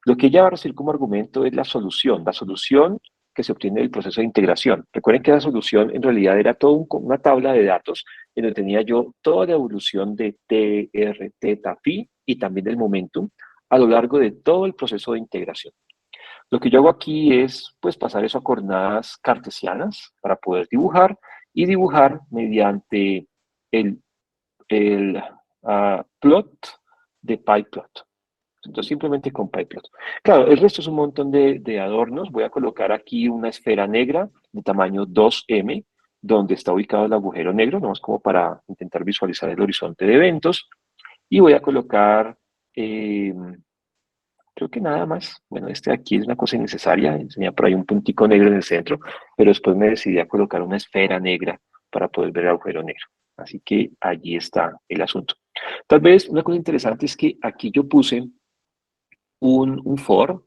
Lo que ella va a recibir como argumento es la solución. La solución que se obtiene del proceso de integración. Recuerden que la solución en realidad era toda una tabla de datos en donde tenía yo toda la evolución de T, R, teta, phi y también del momentum a lo largo de todo el proceso de integración. Lo que yo hago aquí es pues pasar eso a coordenadas cartesianas para poder dibujar y dibujar mediante el, el plot de PyPlot. Entonces simplemente con PyPlot. Claro, el resto es un montón de adornos. Voy a colocar aquí una esfera negra de tamaño 2M, donde está ubicado el agujero negro, nomás como para intentar visualizar el horizonte de eventos. Y voy a colocar, creo que nada más. Bueno, este de aquí es una cosa innecesaria. Tenía por ahí un puntico negro en el centro, pero después me decidí a colocar una esfera negra para poder ver el agujero negro. Así que allí está el asunto. Tal vez una cosa interesante es que aquí yo puse un for,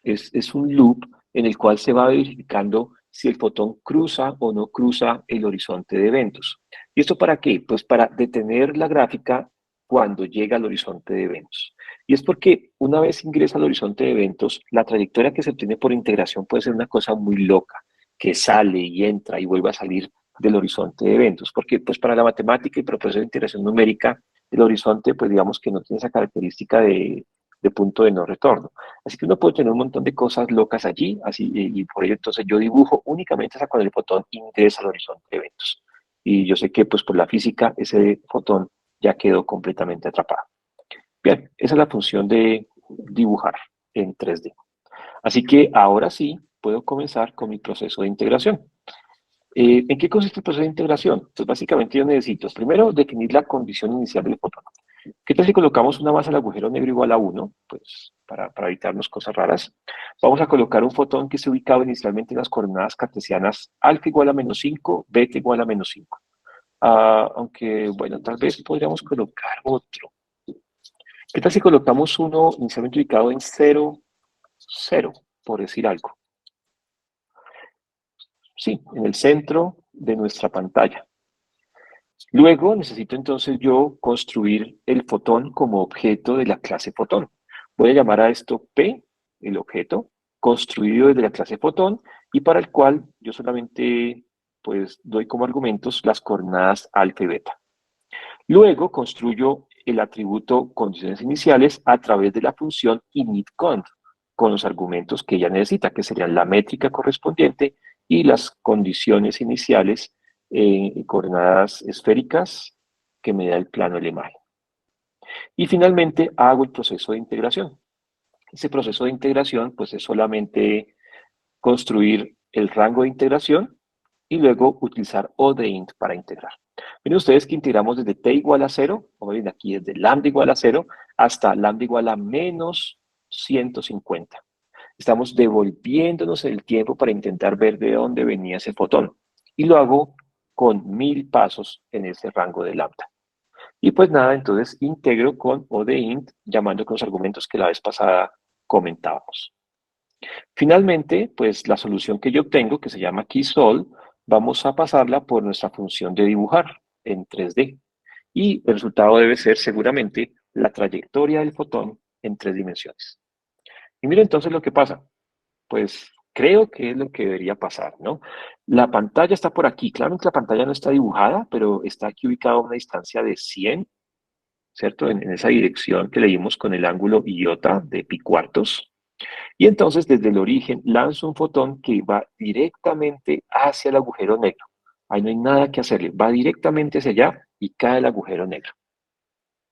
es un loop en el cual se va verificando si el fotón cruza o no cruza el horizonte de eventos. ¿Y esto para qué? Pues para detener la gráfica cuando llega al horizonte de eventos. Y es porque una vez ingresa al horizonte de eventos, la trayectoria que se obtiene por integración puede ser una cosa muy loca, que sale y entra y vuelve a salir del horizonte de eventos. Porque pues para la matemática y para el proceso de integración numérica, el horizonte pues digamos que no tiene esa característica de punto de no retorno. Así que uno puede tener un montón de cosas locas allí, así, y por ello entonces yo dibujo únicamente hasta cuando el fotón ingresa al horizonte de eventos. Y yo sé que pues por la física ese fotón ya quedó completamente atrapado. Bien, esa es la función de dibujar en 3D. Así que ahora sí puedo comenzar con mi proceso de integración. ¿En qué consiste el proceso de integración? Pues básicamente yo necesito primero definir la condición inicial del fotón. ¿Qué tal si colocamos una masa al agujero negro igual a 1? Pues para evitarnos cosas raras. Vamos a colocar un fotón que esté ubicado inicialmente en las coordenadas cartesianas alfa igual a menos 5, beta igual a menos 5. Aunque, bueno, tal vez podríamos colocar otro. ¿Qué tal si colocamos uno inicialmente ubicado en 0, 0, por decir algo? Sí, en el centro de nuestra pantalla. Luego necesito entonces yo construir el fotón como objeto de la clase fotón. Voy a llamar a esto P, el objeto, construido desde la clase fotón y para el cual yo solamente pues doy como argumentos las coordenadas alfa y beta. Luego construyo el atributo condiciones iniciales a través de la función initCond con los argumentos que ella necesita, que serían la métrica correspondiente y las condiciones iniciales coordenadas esféricas que me da el plano LMAE. Y finalmente hago el proceso de integración. Ese proceso de integración pues es solamente construir el rango de integración y luego utilizar O de int para integrar. Miren ustedes que integramos desde t igual a 0, como ven aquí desde lambda igual a 0 hasta lambda igual a menos 150. Estamos devolviéndonos el tiempo para intentar ver de dónde venía ese fotón. Y lo hago con 1000 pasos en ese rango de lambda. Y pues nada, entonces integro con O de int, llamando con los argumentos que la vez pasada comentábamos. Finalmente, pues la solución que yo obtengo, que se llama aquí sol, vamos a pasarla por nuestra función de dibujar en 3D. Y el resultado debe ser seguramente la trayectoria del fotón en 3 dimensiones. Y mire entonces lo que pasa. Pues creo que es lo que debería pasar, ¿no? La pantalla está por aquí. Claramente la pantalla no está dibujada, pero está aquí ubicada a una distancia de 100, ¿cierto? En esa dirección que leímos con el ángulo iota de pi cuartos. Y entonces desde el origen lanzo un fotón que va directamente hacia el agujero negro. Ahí no hay nada que hacerle, va directamente hacia allá y cae el agujero negro.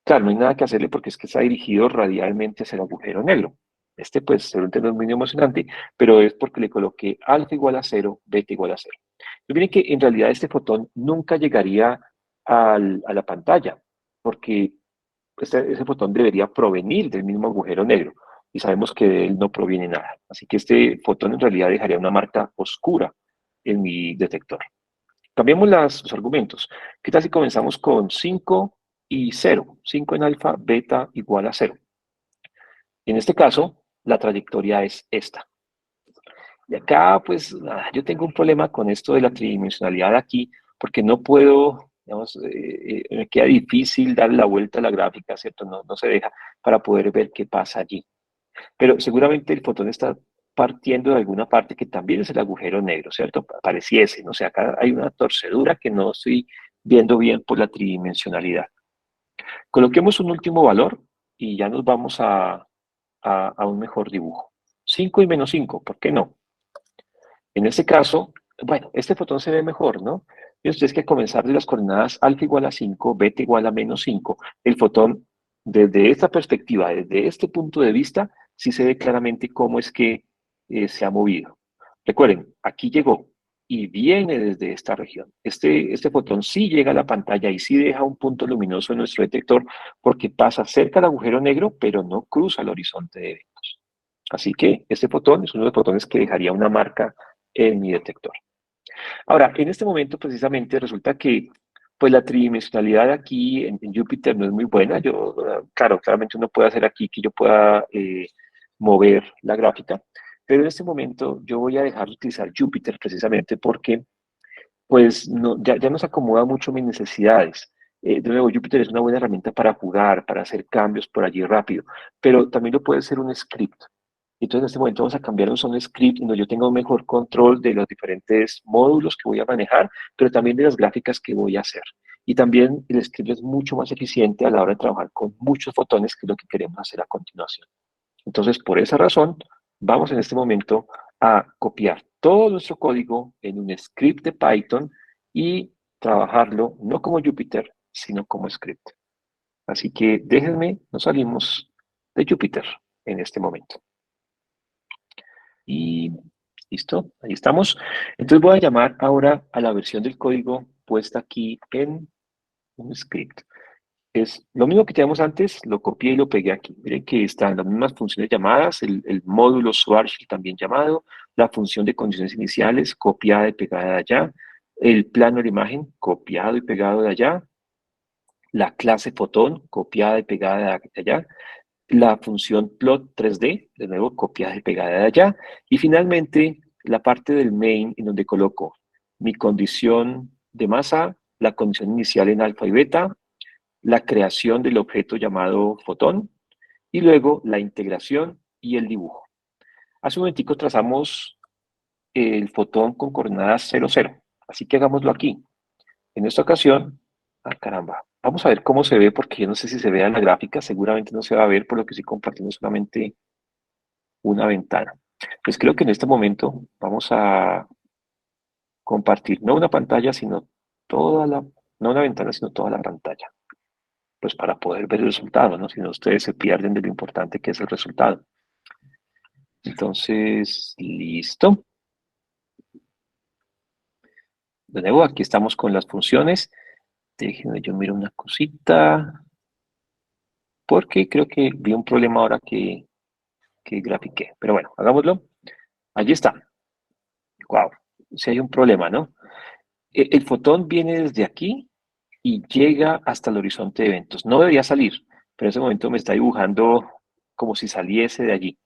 Claro, no hay nada que hacerle porque es que está dirigido radialmente hacia el agujero negro. Este pues seguramente no es muy emocionante, pero es porque le coloqué alfa igual a 0, beta igual a 0. Y miren que en realidad este fotón nunca llegaría a la pantalla, porque ese fotón debería provenir del mismo agujero negro y sabemos que de él no proviene nada. Así que este fotón en realidad dejaría una marca oscura en mi detector. Cambiemos los argumentos. ¿Qué tal si comenzamos con 5 y 0? 5 en alfa, beta igual a 0. En este caso, la trayectoria es esta. Y acá, pues, yo tengo un problema con esto de la tridimensionalidad aquí, porque no puedo, digamos, me queda difícil dar la vuelta a la gráfica, ¿cierto? No se deja para poder ver qué pasa allí. Pero seguramente el fotón está partiendo de alguna parte que también es el agujero negro, ¿cierto? Pareciese, ¿no? O sea, acá hay una torcedura que no estoy viendo bien por la tridimensionalidad. Coloquemos un último valor y ya nos vamos a un mejor dibujo. 5 y menos 5, ¿por qué no? En este caso, bueno, este fotón se ve mejor, ¿no? Y ustedes que comenzar de las coordenadas alfa igual a 5, beta igual a menos 5, el fotón, desde esta perspectiva, desde este punto de vista, sí se ve claramente cómo es que se ha movido. Recuerden, aquí llegó y viene desde esta región. Este fotón sí llega a la pantalla y sí deja un punto luminoso en nuestro detector porque pasa cerca del agujero negro, pero no cruza el horizonte de eventos. Así que este fotón es uno de los fotones que dejaría una marca en mi detector. Ahora, en este momento precisamente resulta que pues la tridimensionalidad aquí en Júpiter no es muy buena. Yo, claro, claramente uno puede hacer aquí que yo pueda mover la gráfica, pero en este momento yo voy a dejar de utilizar Júpiter precisamente porque pues no, ya nos acomoda mucho mis necesidades. De nuevo, Jupyter es una buena herramienta para jugar, para hacer cambios por allí rápido, pero también lo puede ser un script. Entonces, en este momento vamos a cambiar a un script donde yo tenga un mejor control de los diferentes módulos que voy a manejar, pero también de las gráficas que voy a hacer. Y también el script es mucho más eficiente a la hora de trabajar con muchos fotones, que es lo que queremos hacer a continuación. Entonces, por esa razón, vamos en este momento a copiar todo nuestro código en un script de Python y trabajarlo no como Jupyter, sino como script. Así que déjenme, nos salimos de Jupyter en este momento. Y listo, ahí estamos. Entonces voy a llamar ahora a la versión del código puesta aquí en un script. Es lo mismo que teníamos antes, lo copié y lo pegué aquí. Miren que están las mismas funciones llamadas, el módulo Schwarzschild también llamado, la función de condiciones iniciales copiada y pegada de allá, el plano de la imagen copiado y pegado de allá, la clase fotón copiada y pegada de allá, la función plot 3D, de nuevo copiada y pegada de allá, y finalmente la parte del main en donde coloco mi condición de masa, la condición inicial en alfa y beta, la creación del objeto llamado fotón y luego la integración y el dibujo. Hace un momentico trazamos el fotón con coordenadas 0, 0, así que hagámoslo aquí. En esta ocasión, caramba, vamos a ver cómo se ve porque yo no sé si se vea en la gráfica, seguramente no se va a ver por lo que estoy compartiendo solamente una ventana. Pues creo que en este momento vamos a compartir no una pantalla, sino no una ventana, sino toda la pantalla. Pues para poder ver el resultado, ¿no? Si no, ustedes se pierden de lo importante que es el resultado. Entonces, listo. De nuevo, aquí estamos con las funciones. Déjenme, yo miro una cosita, porque creo que vi un problema ahora que grafiqué. Pero bueno, hagámoslo. Allí está. Wow, si hay un problema, ¿no? El fotón viene desde aquí y llega hasta el horizonte de eventos. No debería salir, pero en ese momento me está dibujando como si saliese de allí.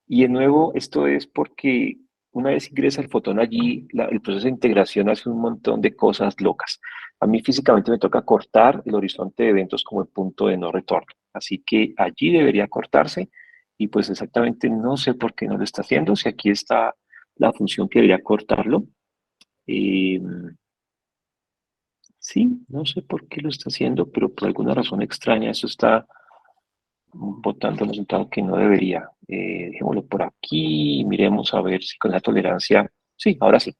Y de nuevo, esto es porque una vez ingresa el fotón allí, el proceso de integración hace un montón de cosas locas. A mí físicamente me toca cortar el horizonte de eventos como el punto de no retorno. Así que allí debería cortarse y pues exactamente no sé por qué no lo está haciendo. Si aquí está la función que debería cortarlo. Eh, sí, no sé por qué lo está haciendo, pero por alguna razón extraña eso está botando el resultado que no debería. Dejémoslo por aquí, miremos a ver si con la tolerancia, sí, ahora sí.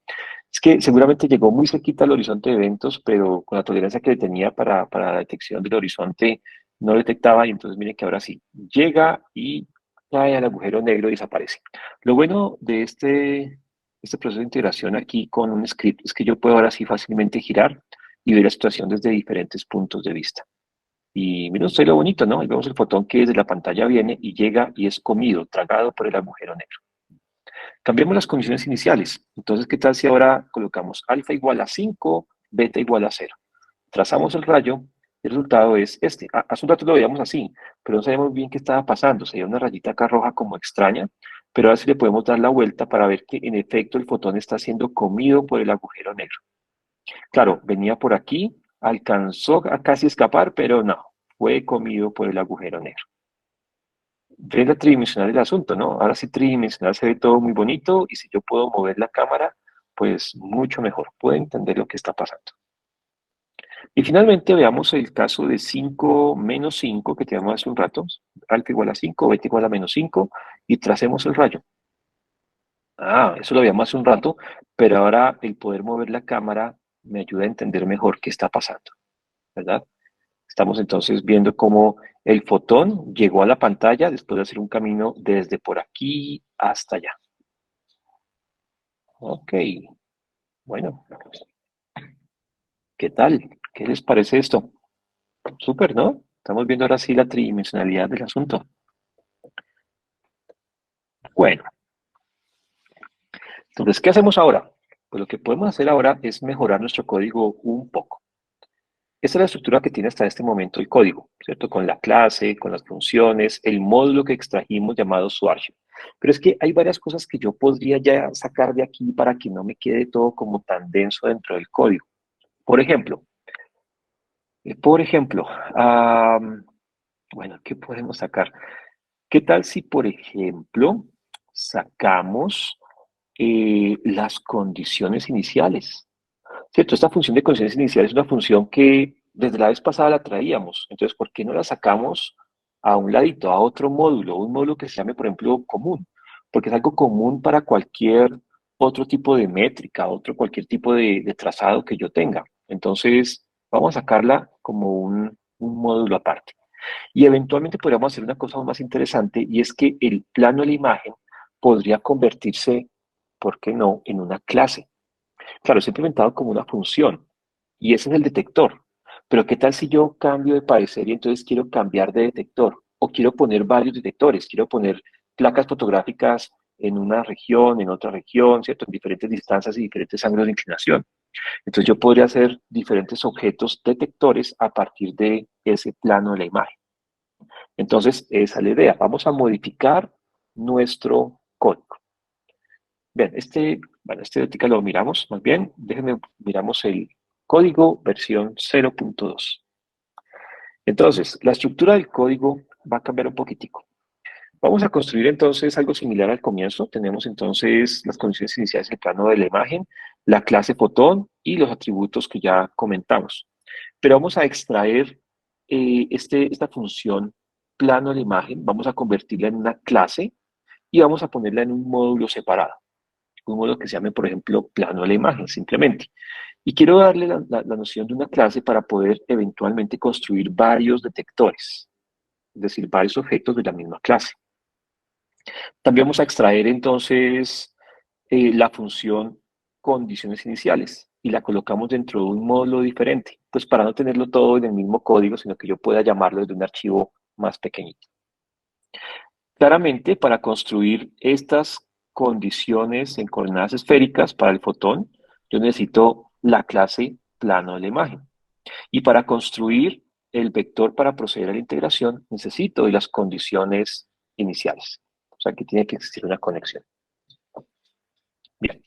Es que seguramente llegó muy cerquita al horizonte de eventos, pero con la tolerancia que le tenía para la detección del horizonte no detectaba y entonces miren que ahora sí, llega y cae al agujero negro y desaparece. Lo bueno de este proceso de integración aquí con un script es que yo puedo ahora sí fácilmente girar y ver la situación desde diferentes puntos de vista. Y miren ustedes lo bonito, ¿no? Ahí vemos el fotón que desde la pantalla viene y llega y es comido, tragado por el agujero negro. Cambiamos las condiciones iniciales. Entonces, ¿qué tal si ahora colocamos alfa igual a 5, beta igual a 0? Trazamos el rayo y el resultado es este. Hace un rato lo veíamos así, pero no sabemos bien qué estaba pasando. Se veía una rayita acá roja como extraña, pero ahora sí le podemos dar la vuelta para ver que en efecto el fotón está siendo comido por el agujero negro. Claro, venía por aquí, alcanzó a casi escapar, pero no, fue comido por el agujero negro. ve la tridimensional del asunto, ¿no? Ahora sí tridimensional se ve todo muy bonito y si yo puedo mover la cámara, pues mucho mejor. Puedo entender lo que está pasando. Y finalmente veamos el caso de 5 menos 5 que teníamos hace un rato. Alfa igual a 5, beta igual a menos 5 y tracemos el rayo. Ah, eso lo veíamos hace un rato, pero ahora el poder mover la cámara me ayuda a entender mejor qué está pasando, ¿verdad? Estamos entonces viendo cómo el fotón llegó a la pantalla después de hacer un camino desde por aquí hasta allá. Ok, bueno, ¿qué tal? ¿Qué les parece esto? Súper, ¿no? Estamos viendo ahora sí la tridimensionalidad del asunto. Bueno, entonces, ¿qué hacemos ahora? Pues lo que podemos hacer ahora es mejorar nuestro código un poco. Esta es la estructura que tiene hasta este momento el código, ¿cierto? Con la clase, con las funciones, el módulo que extrajimos llamado Source. Pero es que hay varias cosas que yo podría ya sacar de aquí para que no me quede todo como tan denso dentro del código. Por ejemplo, por ejemplo, bueno, ¿qué podemos sacar? ¿Qué tal si, por ejemplo, sacamos las condiciones iniciales? ¿Cierto? Esta función de condiciones iniciales es una función que desde la vez pasada la traíamos. Entonces, ¿por qué no la sacamos a un ladito, a otro módulo? Un módulo que se llame, por ejemplo, común. Porque es algo común para cualquier otro tipo de métrica, cualquier tipo de trazado que yo tenga. Entonces, vamos a sacarla como un módulo aparte. Y eventualmente podríamos hacer una cosa aún más interesante y es que el plano de la imagen podría convertirse, ¿por qué no?, en una clase. Claro, es implementado como una función y ese es el detector. Pero ¿qué tal si yo cambio de parecer y entonces quiero cambiar de detector? O quiero poner varios detectores, quiero poner placas fotográficas en una región, en otra región, ¿cierto? En diferentes distancias y diferentes ángulos de inclinación. Entonces yo podría hacer diferentes objetos detectores a partir de ese plano de la imagen. Entonces, esa es la idea. Vamos a modificar nuestro código. Bien, este ahorita lo miramos más bien. Déjenme, miramos el código versión 0.2. Entonces, la estructura del código va a cambiar un poquitico. Vamos a construir entonces algo similar al comienzo. Tenemos entonces las condiciones iniciales del plano de la imagen, la clase fotón y los atributos que ya comentamos. Pero vamos a extraer esta función plano de la imagen, vamos a convertirla en una clase y vamos a ponerla en un módulo separado. Un módulo que se llame, por ejemplo, plano de la imagen, simplemente. Y quiero darle la noción de una clase para poder eventualmente construir varios detectores, es decir, varios objetos de la misma clase. También vamos a extraer entonces la función condiciones iniciales y la colocamos dentro de un módulo diferente, pues para no tenerlo todo en el mismo código, sino que yo pueda llamarlo desde un archivo más pequeñito. Claramente, para construir estas condiciones en coordenadas esféricas para el fotón, yo necesito la clase plano de la imagen. Y para construir el vector para proceder a la integración, necesito de las condiciones iniciales. O sea, que tiene que existir una conexión. Bien.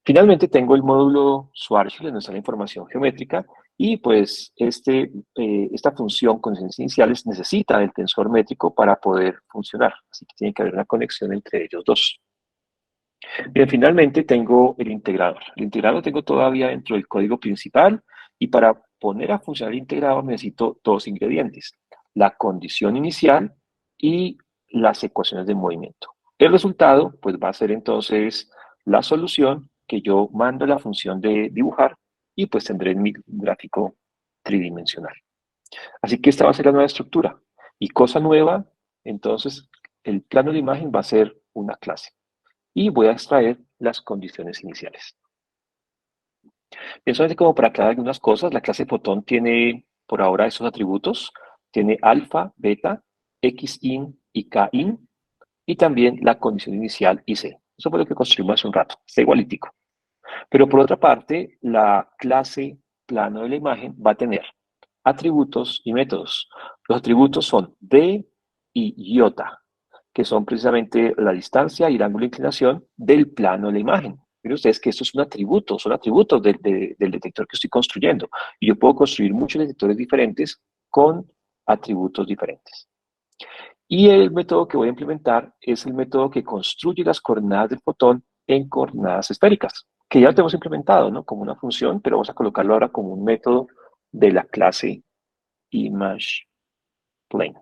Finalmente tengo el módulo Schwarzschild, donde está la información geométrica, y pues esta función con condiciones iniciales necesita del tensor métrico para poder funcionar. Así que tiene que haber una conexión entre ellos dos. Bien, finalmente tengo el integrador. El integrador lo tengo todavía dentro del código principal y para poner a funcionar el integrador necesito dos ingredientes, la condición inicial y las ecuaciones de movimiento. El resultado pues va a ser entonces la solución que yo mando a la función de dibujar y pues tendré mi gráfico tridimensional. Así que esta va a ser la nueva estructura. Y cosa nueva, entonces el plano de imagen va a ser una clase y voy a extraer las condiciones iniciales. Bien, solamente como para aclarar algunas cosas, la clase fotón tiene por ahora esos atributos, tiene alfa, beta, xin y kin, y también la condición inicial ic. Eso fue lo que construimos hace un rato, está igualitico. Pero por otra parte, la clase plano de la imagen va a tener atributos y métodos. Los atributos son d y iota, que son precisamente la distancia y el ángulo de inclinación del plano de la imagen. Miren ustedes que esto es un atributo, son atributos del detector que estoy construyendo. Y yo puedo construir muchos detectores diferentes con atributos diferentes. Y el método que voy a implementar es el método que construye las coordenadas del fotón en coordenadas esféricas, que ya lo tenemos implementado, ¿no? Como una función, pero vamos a colocarlo ahora como un método de la clase ImagePlane.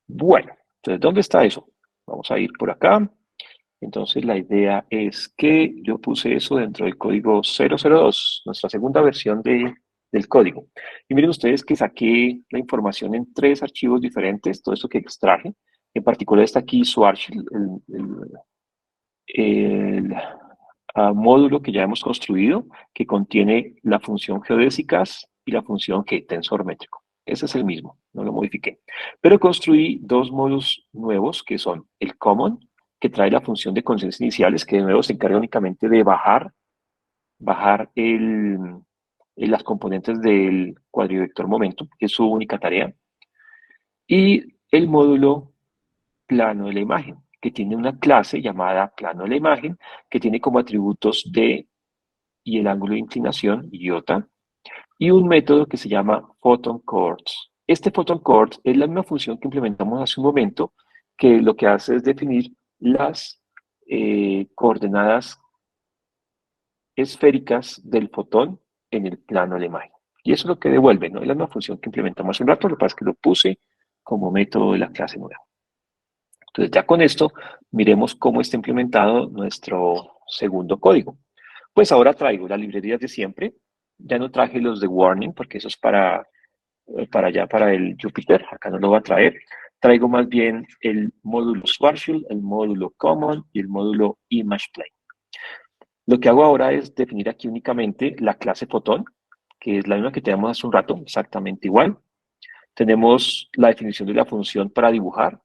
Bueno, entonces, ¿dónde está eso? Vamos a ir por acá. Entonces, la idea es que yo puse eso dentro del código 002, nuestra segunda versión del código. Y miren ustedes que saqué la información en tres archivos diferentes, todo esto que extraje. En particular está aquí Swarshell, el módulo que ya hemos construido, que contiene la función geodésicas y la función tensor métrico. Ese es el mismo, no lo modifiqué. Pero construí dos módulos nuevos que son el common, que trae la función de condiciones iniciales, que de nuevo se encarga únicamente de bajar las componentes del cuadrivector momento, que es su única tarea. Y el módulo plano de la imagen, que tiene una clase llamada plano de la imagen, que tiene como atributos D y el ángulo de inclinación, iota, y un método que se llama photon chords. Este photon chords es la misma función que implementamos hace un momento, que lo que hace es definir las coordenadas esféricas del fotón en el plano de la imagen. Y eso es lo que devuelve, ¿no? Es la misma función que implementamos hace un rato, lo que pasa es que lo puse como método de la clase nueva. Entonces, ya con esto, miremos cómo está implementado nuestro segundo código. Pues ahora traigo las librerías de siempre. Ya no traje los de warning, porque eso es para el Jupyter. Acá no lo voy a traer. Traigo más bien el módulo Schwarzschild, el módulo Common y el módulo ImagePlane. Lo que hago ahora es definir aquí únicamente la clase fotón, que es la misma que teníamos hace un rato, exactamente igual. Tenemos la definición de la función para dibujar,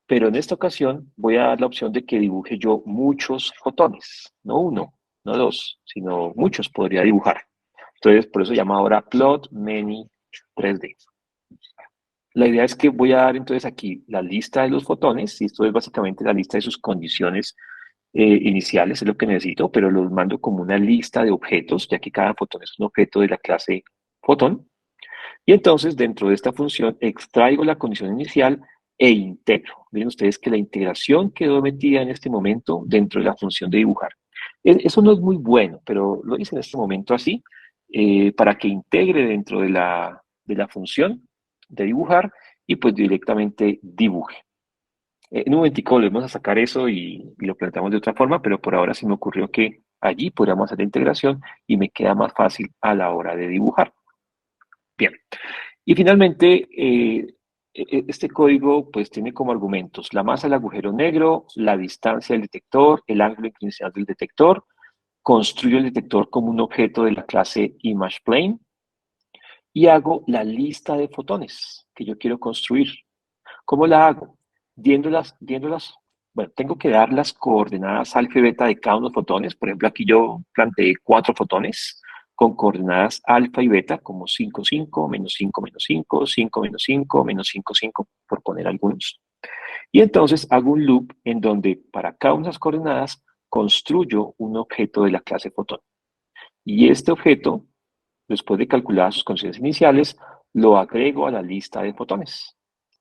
pero en esta ocasión voy a dar la opción de que dibuje yo muchos fotones, no uno, no dos, sino muchos podría dibujar. Entonces, por eso se llama ahora Plot Many 3D. La idea es que voy a dar entonces aquí la lista de los fotones, y esto es básicamente la lista de sus condiciones iniciales, es lo que necesito, pero los mando como una lista de objetos, ya que cada fotón es un objeto de la clase fotón. Y entonces, dentro de esta función, extraigo la condición inicial e integro. Miren ustedes que la integración quedó metida en este momento dentro de la función de dibujar. Eso no es muy bueno, pero lo hice en este momento así, para que integre dentro de la función de dibujar y pues directamente dibuje. En un momentico volvemos a sacar eso y lo planteamos de otra forma, pero por ahora se me ocurrió que allí podríamos hacer la integración y me queda más fácil a la hora de dibujar. Bien. Y finalmente, este código pues tiene como argumentos la masa del agujero negro, la distancia del detector, el ángulo de inclinación del detector, construyo el detector como un objeto de la clase ImagePlane y hago la lista de fotones que yo quiero construir. ¿Cómo la hago? Bueno, tengo que dar las coordenadas alfa y beta de cada uno de los fotones. Por ejemplo, aquí yo planteé 4 fotones con coordenadas alfa y beta, como 5, 5, menos 5, menos 5, 5, menos 5, menos 5, 5, por poner algunos. Y entonces hago un loop en donde para cada una de las coordenadas construyo un objeto de la clase fotón. Y este objeto, después de calcular sus condiciones iniciales, lo agrego a la lista de fotones.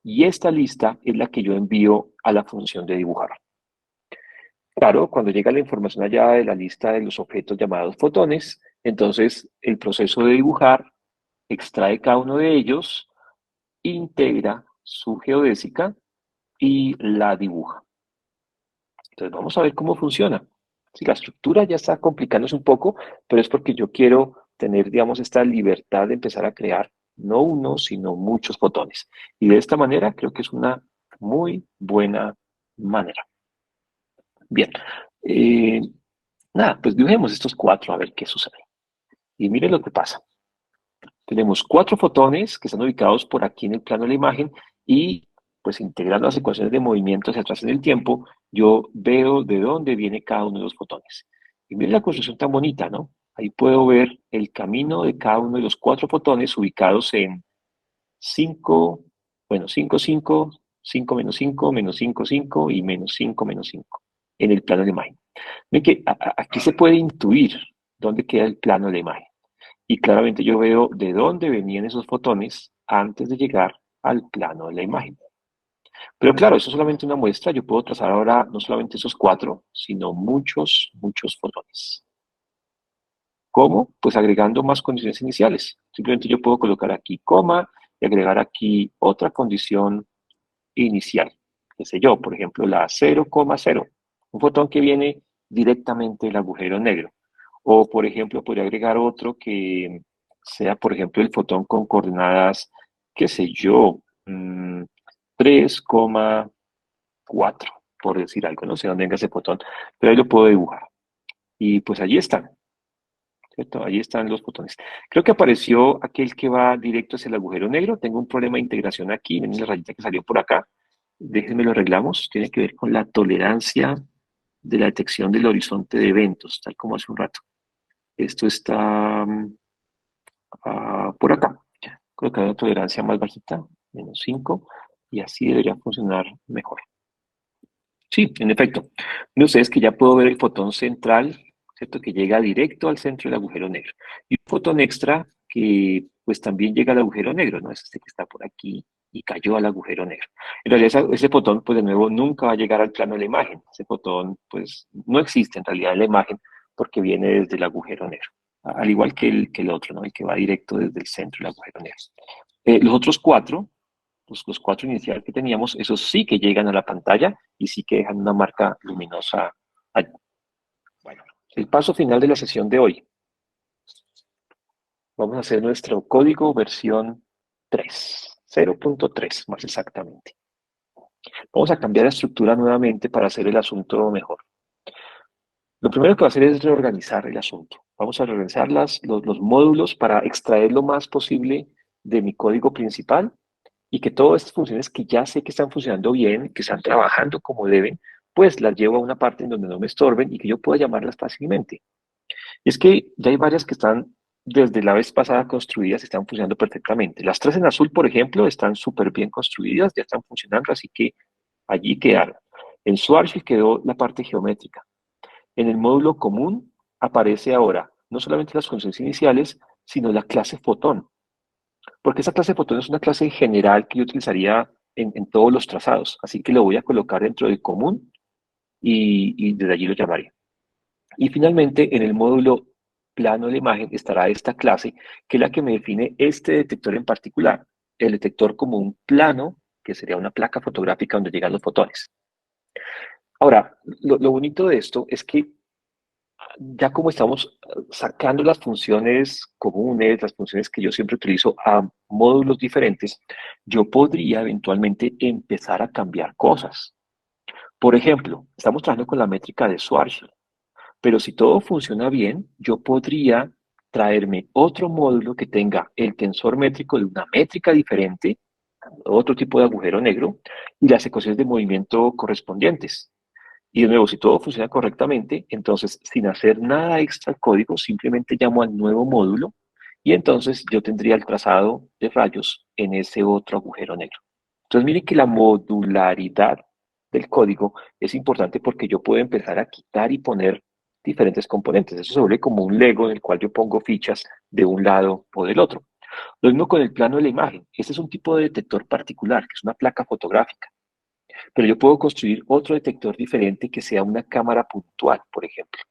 Y esta lista es la que yo envío a la función de dibujar. Claro, cuando llega la información allá de la lista de los objetos llamados fotones, entonces el proceso de dibujar extrae cada uno de ellos, integra su geodésica y la dibuja. Entonces vamos a ver cómo funciona. Si la estructura ya está complicándose un poco, pero es porque yo quiero tener, digamos, esta libertad de empezar a crear no uno, sino muchos fotones. Y de esta manera creo que es una muy buena manera. Bien. Eh, Nada, pues dibujemos estos cuatro a ver qué sucede. Y miren lo que pasa. Tenemos 4 fotones que están ubicados por aquí en el plano de la imagen y pues integrando las ecuaciones de movimiento hacia atrás en el tiempo, yo veo de dónde viene cada uno de los fotones. Y miren la construcción tan bonita, ¿no? Ahí puedo ver el camino de cada uno de los 4 fotones ubicados en 5, bueno, 5, 5, 5 menos 5, menos 5, 5 y menos 5, menos 5 en el plano de la imagen. Ven que aquí se puede intuir dónde queda el plano de la imagen. Y claramente yo veo de dónde venían esos fotones antes de llegar al plano de la imagen. Pero claro, eso es solamente una muestra. Yo puedo trazar ahora no solamente esos cuatro, sino muchos, muchos fotones. ¿Cómo? Pues agregando más condiciones iniciales. Simplemente yo puedo colocar aquí coma y agregar aquí otra condición inicial. Qué sé yo, por ejemplo, la 0,0. Un fotón que viene directamente del agujero negro. O, por ejemplo, podría agregar otro que sea, por ejemplo, el fotón con coordenadas, qué sé yo, 3,4, por decir algo. No sé dónde venga ese fotón, pero ahí lo puedo dibujar. Y pues allí están. ¿Cierto? Ahí están los botones. Creo que apareció aquel que va directo hacia el agujero negro. Tengo un problema de integración aquí. Miren la rayita que salió por acá. Déjenme lo arreglamos. Tiene que ver con la tolerancia de la detección del horizonte de eventos, tal como hace un rato. Esto está por acá. Colocar una tolerancia más bajita, -5, y así debería funcionar mejor. Sí, en efecto. Miren ustedes que ya puedo ver el fotón central, ¿cierto? Que llega directo al centro del agujero negro. Y un fotón extra que pues también llega al agujero negro, ¿no? Es este que está por aquí y cayó al agujero negro. En realidad ese fotón pues de nuevo nunca va a llegar al plano de la imagen. Ese fotón pues no existe en realidad en la imagen porque viene desde el agujero negro. Al igual que el otro, ¿no? El que va directo desde el centro del agujero negro. Los otros cuatro, los cuatro iniciales que teníamos, esos sí que llegan a la pantalla y sí que dejan una marca luminosa allí. Bueno, el paso final de la sesión de hoy. Vamos a hacer nuestro código versión 3, 0.3 más exactamente. Vamos a cambiar la estructura nuevamente para hacer el asunto mejor. Lo primero que va a hacer es reorganizar el asunto. Vamos a reorganizar los módulos para extraer lo más posible de mi código principal y que todas estas funciones que ya sé que están funcionando bien, que están trabajando como deben, pues las llevo a una parte en donde no me estorben y que yo pueda llamarlas fácilmente. Y es que ya hay varias que están desde la vez pasada construidas y están funcionando perfectamente. Las tres en azul, por ejemplo, están súper bien construidas, ya están funcionando, así que allí quedaron. En Swarshell quedó la parte geométrica. En el módulo común aparece ahora no solamente las funciones iniciales, sino la clase fotón. Porque esa clase de fotón es una clase general que yo utilizaría en todos los trazados. Así que lo voy a colocar dentro del común y desde allí lo llamaré. Y finalmente, en el módulo plano de la imagen estará esta clase, que es la que me define este detector en particular. El detector como un plano, que sería una placa fotográfica donde llegan los fotones. Ahora, lo bonito de esto es que ya como estamos sacando las funciones comunes, las funciones que yo siempre utilizo a módulos diferentes, yo podría eventualmente empezar a cambiar cosas. Por ejemplo, estamos trabajando con la métrica de Schwarzschild, pero si todo funciona bien, yo podría traerme otro módulo que tenga el tensor métrico de una métrica diferente, otro tipo de agujero negro, y las ecuaciones de movimiento correspondientes. Y de nuevo, si todo funciona correctamente, entonces sin hacer nada extra al código, simplemente llamo al nuevo módulo y entonces yo tendría el trazado de rayos en ese otro agujero negro. Entonces miren que la modularidad del código es importante porque yo puedo empezar a quitar y poner diferentes componentes. Eso se vuelve como un Lego en el cual yo pongo fichas de un lado o del otro. Lo mismo con el plano de la imagen. Este es un tipo de detector particular, que es una placa fotográfica. Pero yo puedo construir otro detector diferente que sea una cámara puntual, por ejemplo,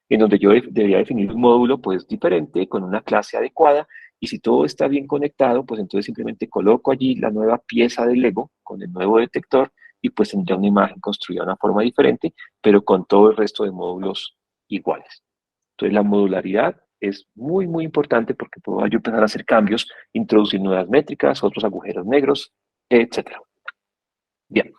en donde yo debería definir un módulo pues diferente, con una clase adecuada, y si todo está bien conectado, pues entonces simplemente coloco allí la nueva pieza del Lego con el nuevo detector y pues tendría una imagen construida de una forma diferente, pero con todo el resto de módulos iguales. Entonces la modularidad es muy, muy importante porque puedo yo empezar a hacer cambios, introducir nuevas métricas, otros agujeros negros, etcétera. Bien,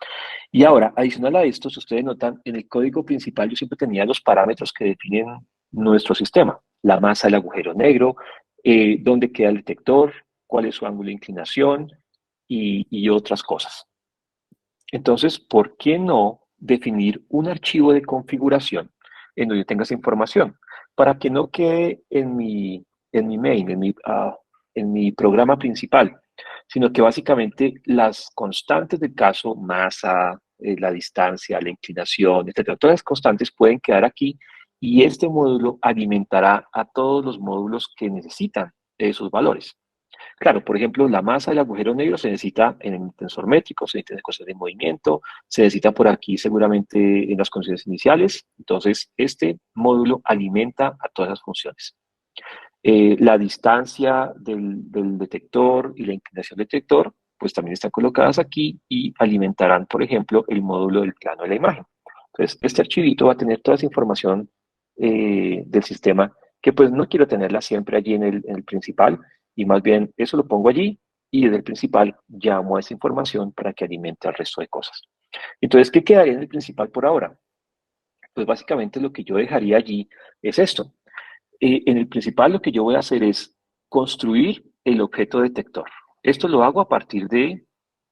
y ahora, adicional a esto, si ustedes notan, en el código principal yo siempre tenía los parámetros que definen nuestro sistema. La masa del agujero negro, dónde queda el detector, cuál es su ángulo de inclinación y otras cosas. Entonces, ¿por qué no definir un archivo de configuración en donde tenga esa información? Para que no quede en mi main, en mi programa principal, sino que básicamente las constantes del caso, masa, la distancia, la inclinación, etcétera, todas las constantes pueden quedar aquí y este módulo alimentará a todos los módulos que necesitan esos valores. Claro, por ejemplo, la masa del agujero negro se necesita en el tensor métrico, se necesita en cosas de movimiento, se necesita por aquí seguramente en las condiciones iniciales. Entonces, este módulo alimenta a todas las funciones. La distancia del detector y la inclinación del detector, pues también están colocadas aquí y alimentarán, por ejemplo, el módulo del plano de la imagen. Entonces, este archivito va a tener toda esa información del sistema que pues no quiero tenerla siempre allí en el principal y más bien eso lo pongo allí y desde el principal llamo a esa información para que alimente al resto de cosas. Entonces, ¿qué quedaría en el principal por ahora? Pues básicamente lo que yo dejaría allí es esto. En el principal lo que yo voy a hacer es construir el objeto detector. Esto lo hago a partir de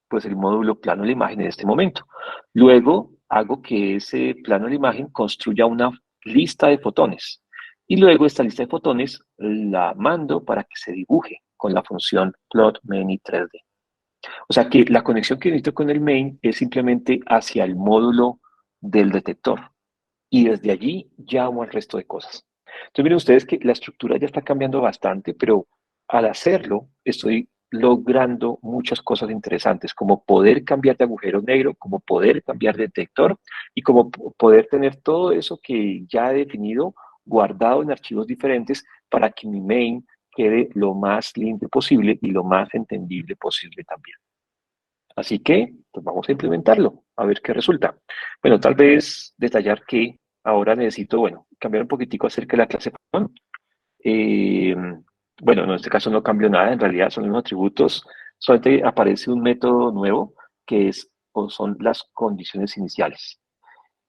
pues, el módulo plano de la imagen en este momento. Luego hago que ese plano de la imagen construya una lista de fotones. Y luego esta lista de fotones la mando para que se dibuje con la función plot many 3D. O sea que la conexión que necesito con el main es simplemente hacia el módulo del detector y desde allí llamo al resto de cosas. Entonces miren ustedes que la estructura ya está cambiando bastante, pero al hacerlo estoy logrando muchas cosas interesantes, como poder cambiar de agujero negro, como poder cambiar de detector y como poder tener todo eso que ya he definido guardado en archivos diferentes para que mi main quede lo más limpio posible y lo más entendible posible también. Así que, pues vamos a implementarlo, a ver qué resulta. Bueno, tal vez detallar que ahora necesito, bueno, cambiar un poquitico acerca de la clase función. Eh, bueno, en este caso no cambio nada, en realidad son los mismos atributos, solamente aparece un método nuevo que es, o son las condiciones iniciales.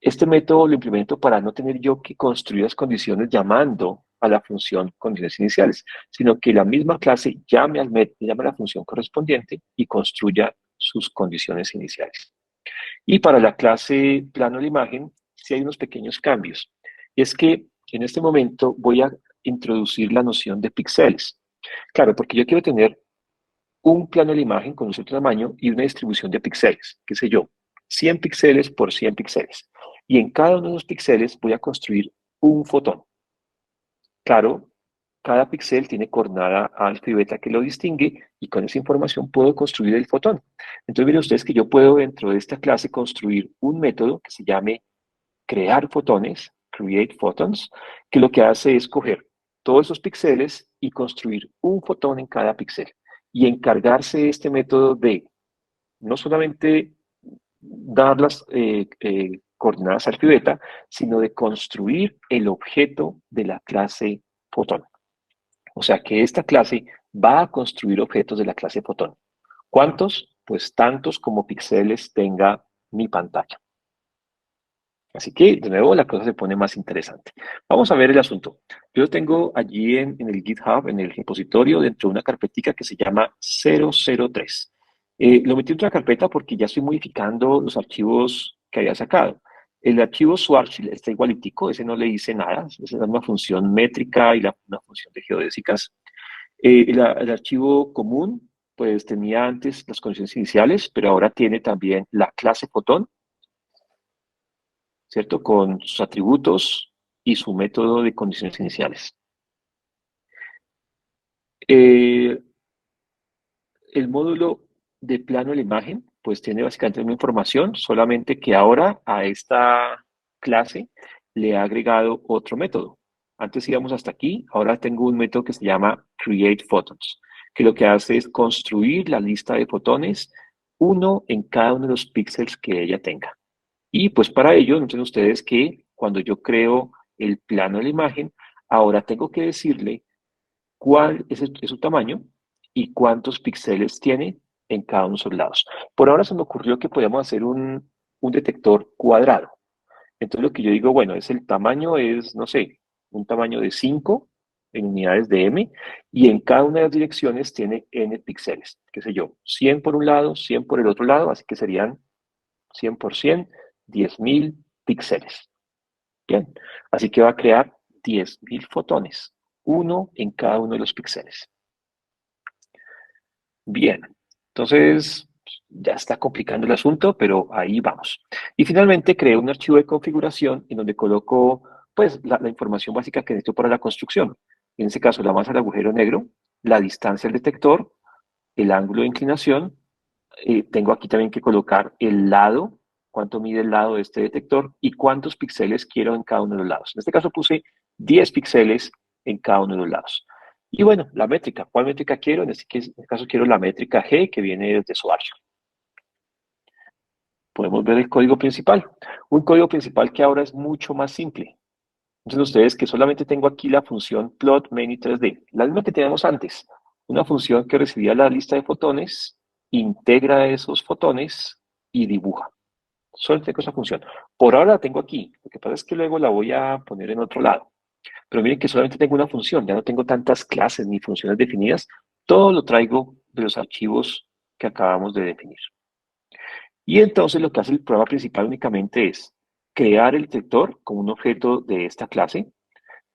Este método lo implemento para no tener yo que construir las condiciones llamando a la función condiciones iniciales, sino que la misma clase llame a la función correspondiente y construya sus condiciones iniciales. Y para la clase plano de la imagen, sí hay unos pequeños cambios. Y es que en este momento voy a introducir la noción de píxeles. Claro, porque yo quiero tener un plano de la imagen con un cierto tamaño y una distribución de píxeles, qué sé yo, 100 píxeles por 100 píxeles. Y en cada uno de los píxeles voy a construir un fotón. Claro, cada píxel tiene coordenada alfa y beta que lo distingue y con esa información puedo construir el fotón. Entonces miren ustedes que yo puedo dentro de esta clase construir un método que se llame crear fotones, create photons, que lo que hace es coger todos esos píxeles y construir un fotón en cada píxel y encargarse este método de no solamente dar las coordenadas alfa y beta, sino de construir el objeto de la clase fotón. O sea que esta clase va a construir objetos de la clase fotón. ¿Cuántos? Pues tantos como píxeles tenga mi pantalla. Así que, de nuevo, la cosa se pone más interesante. Vamos a ver el asunto. Yo tengo allí en el GitHub, en el repositorio, dentro de una carpetica que se llama 003. Lo metí en otra carpeta porque ya estoy modificando los archivos que había sacado. El archivo Swatch está igualitico, ese no le hice nada, es la misma función métrica y una función de geodésicas. El archivo común, pues tenía antes las condiciones iniciales, pero ahora tiene también la clase fotón, ¿cierto? Con sus atributos y su método de condiciones iniciales. Eh, el módulo de plano de la imagen, pues tiene básicamente la misma información, solamente que ahora a esta clase le he agregado otro método. Antes íbamos hasta aquí, ahora tengo un método que se llama create photons, que lo que hace es construir la lista de fotones, uno en cada uno de los píxeles que ella tenga. Y pues para ello, noten ustedes que cuando yo creo el plano de la imagen, ahora tengo que decirle cuál es su tamaño y cuántos píxeles tiene en cada uno de sus lados. Por ahora se me ocurrió que podíamos hacer un detector cuadrado. Entonces lo que yo digo, bueno, es el tamaño es, no sé, un tamaño de 5 en unidades de m y en cada una de las direcciones tiene n píxeles, qué sé yo, 100 por un lado, 100 por el otro lado, así que serían 100 por 100, 10.000 píxeles. Bien, así que va a crear 10.000 fotones, uno en cada uno de los píxeles. Bien, entonces ya está complicando el asunto, pero ahí vamos. Y finalmente creé un archivo de configuración en donde coloco pues la información básica que necesito para la construcción. En este caso, la masa del agujero negro, la distancia del detector, el ángulo de inclinación. Tengo aquí también que colocar el lado, cuánto mide el lado de este detector y cuántos píxeles quiero en cada uno de los lados. En este caso puse 10 píxeles en cada uno de los lados. Y bueno, la métrica. ¿Cuál métrica quiero? En este caso quiero la métrica G que viene desde usuario. Podemos ver el código principal. Un código principal que ahora es mucho más simple. Entonces ustedes que solamente tengo aquí la función plot many 3D, la misma que teníamos antes, una función que recibía la lista de fotones, integra esos fotones y dibuja. Solo tengo esa función. Por ahora la tengo aquí, lo que pasa es que luego la voy a poner en otro lado. Pero miren que solamente tengo una función, ya no tengo tantas clases ni funciones definidas, todo lo traigo de los archivos que acabamos de definir. Y entonces lo que hace el programa principal únicamente es crear el detector como un objeto de esta clase,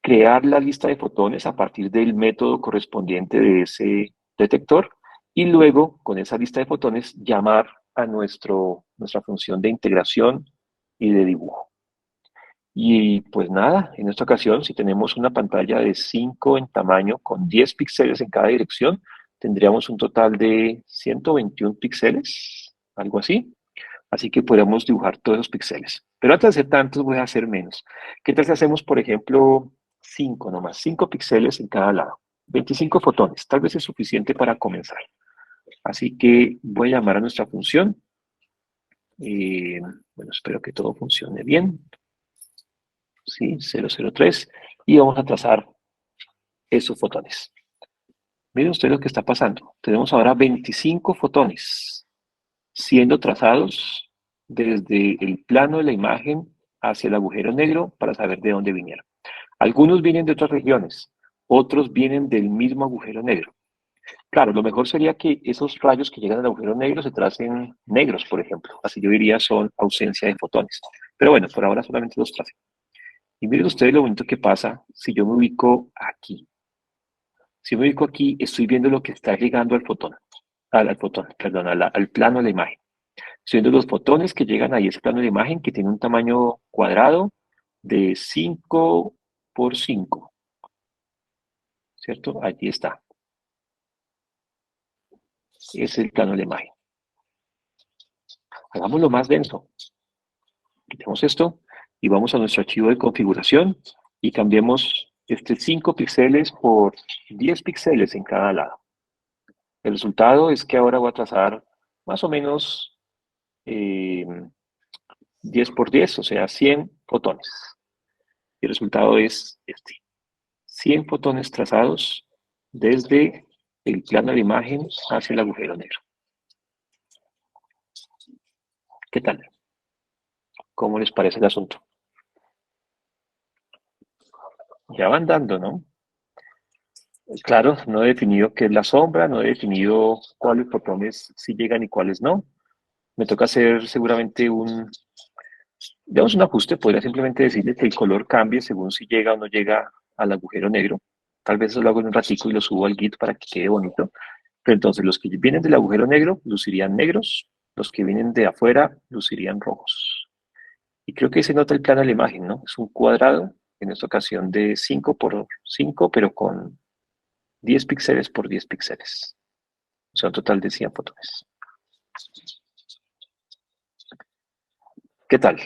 crear la lista de fotones a partir del método correspondiente de ese detector y luego con esa lista de fotones llamar a nuestra función de integración y de dibujo. Y pues nada, en esta ocasión, si tenemos una pantalla de 5 en tamaño con 10 píxeles en cada dirección, tendríamos un total de 121 píxeles, algo así. Así que podríamos dibujar todos esos píxeles. Pero antes de hacer tantos, voy a hacer menos. ¿Qué tal si hacemos, por ejemplo, 5 nomás? 5 píxeles en cada lado. 25 fotones. Tal vez es suficiente para comenzar. Así que voy a llamar a nuestra función. Bueno, espero que todo funcione bien. Sí, 003. Y vamos a trazar esos fotones. Miren ustedes lo que está pasando. Tenemos ahora 25 fotones siendo trazados desde el plano de la imagen hacia el agujero negro para saber de dónde vinieron. Algunos vienen de otras regiones, otros vienen del mismo agujero negro. Claro, lo mejor sería que esos rayos que llegan al agujero negro se tracen negros, por ejemplo. Así yo diría son ausencia de fotones. Pero bueno, por ahora solamente los tracé. Y miren ustedes lo bonito que pasa si yo me ubico aquí. Si me ubico aquí, estoy viendo lo que está llegando perdón, al plano de la imagen. Estoy viendo los fotones que llegan ahí, ese plano de imagen que tiene un tamaño cuadrado de 5 por 5, ¿cierto? Allí está. Es el plano de la imagen. Hagámoslo más denso. Quitemos esto y vamos a nuestro archivo de configuración y cambiemos 5 píxeles por 10 píxeles en cada lado. El resultado es que ahora voy a trazar más o menos 10 por 10, o sea, 100 fotones. Y el resultado es este. 100 fotones trazados desde el plano de imagen hacia el agujero negro. ¿Qué tal? ¿Cómo les parece el asunto? Ya van dando, ¿no? Claro, no he definido qué es la sombra, no he definido cuáles fotones sí llegan y cuáles no. Me toca hacer seguramente digamos, un ajuste. Podría simplemente decirle que el color cambie según si llega o no llega al agujero negro. Tal vez eso lo hago en un ratico y lo subo al Git para que quede bonito. Pero entonces los que vienen del agujero negro lucirían negros, los que vienen de afuera lucirían rojos. Y creo que se nota el plano de la imagen, ¿no? Es un cuadrado, en esta ocasión de 5 por 5, pero con 10 píxeles por 10 píxeles. O sea, un total de 100 fotones. ¿Qué tal?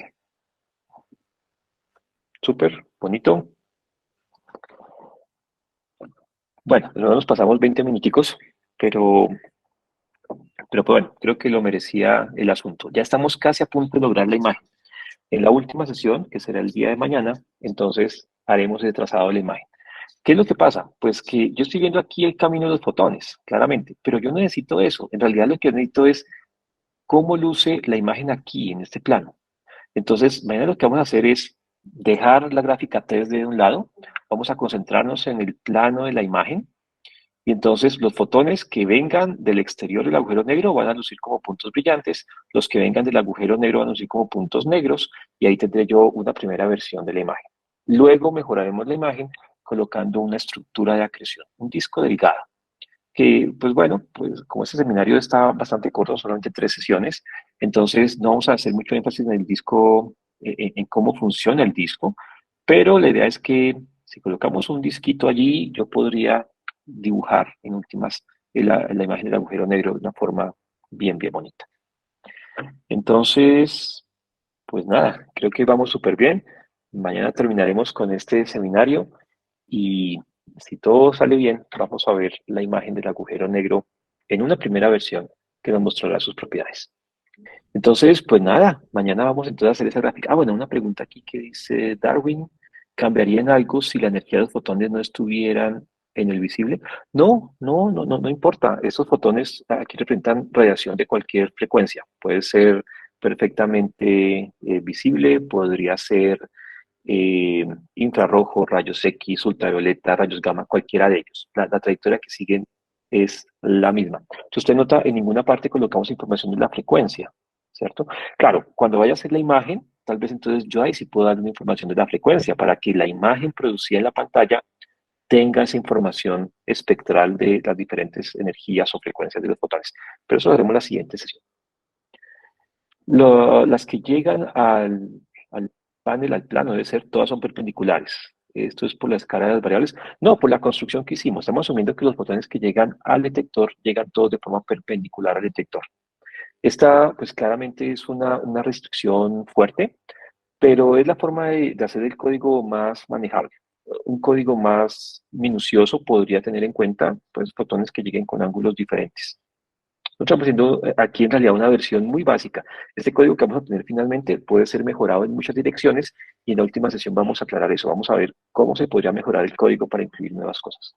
Súper bonito. Bueno, luego nos pasamos 20 minuticos, pero, pero pues bueno, creo que lo merecía el asunto. Ya estamos casi a punto de lograr la imagen. En la última sesión, que será el día de mañana, entonces haremos el trazado de la imagen. ¿Qué es lo que pasa? Pues que yo estoy viendo aquí el camino de los fotones, claramente, pero yo no necesito eso. En realidad lo que necesito es cómo luce la imagen aquí, en este plano. Entonces, mañana lo que vamos a hacer es dejar la gráfica 3D de un lado, vamos a concentrarnos en el plano de la imagen, y entonces los fotones que vengan del exterior del agujero negro van a lucir como puntos brillantes, los que vengan del agujero negro van a lucir como puntos negros, y ahí tendré yo una primera versión de la imagen. Luego mejoraremos la imagen colocando una estructura de acreción, un disco delgado, que pues bueno, pues como este seminario está bastante corto, solamente 3 sesiones, entonces no vamos a hacer mucho énfasis en el disco, en cómo funciona el disco, pero la idea es que si colocamos un disquito allí, yo podría dibujar en últimas la imagen del agujero negro de una forma bien, bien bonita. Entonces, pues nada, creo que vamos súper bien. Mañana terminaremos con este seminario y si todo sale bien, vamos a ver la imagen del agujero negro en una primera versión que nos mostrará sus propiedades. Entonces, pues nada, mañana vamos entonces a hacer esa gráfica. Ah, bueno, una pregunta aquí que dice Darwin, ¿cambiaría en algo si la energía de los fotones no estuvieran en el visible? No, no, no, no, no importa. Esos fotones aquí representan radiación de cualquier frecuencia. Puede ser perfectamente visible, podría ser eh, infrarrojo, rayos X, ultravioleta, rayos gamma, cualquiera de ellos. La trayectoria que siguen es la misma. Si usted nota, en ninguna parte colocamos información de la frecuencia, ¿cierto? Claro, cuando vaya a hacer la imagen, tal vez entonces yo ahí sí puedo dar una información de la frecuencia para que la imagen producida en la pantalla tenga esa información espectral de las diferentes energías o frecuencias de los fotones. Pero eso lo haremos en la siguiente sesión. Las que llegan al panel, al plano, debe ser, todas son perpendiculares. Esto es por la escala de las variables. No, por la construcción que hicimos. Estamos asumiendo que los fotones que llegan al detector llegan todos de forma perpendicular al detector. Esta, pues claramente es una restricción fuerte, pero es la forma de hacer el código más manejable. Un código más minucioso podría tener en cuenta pues, fotones que lleguen con ángulos diferentes. Nosotros estamos haciendo aquí en realidad una versión muy básica. Este código que vamos a tener finalmente puede ser mejorado en muchas direcciones y en la última sesión vamos a aclarar eso. Vamos a ver cómo se podría mejorar el código para incluir nuevas cosas.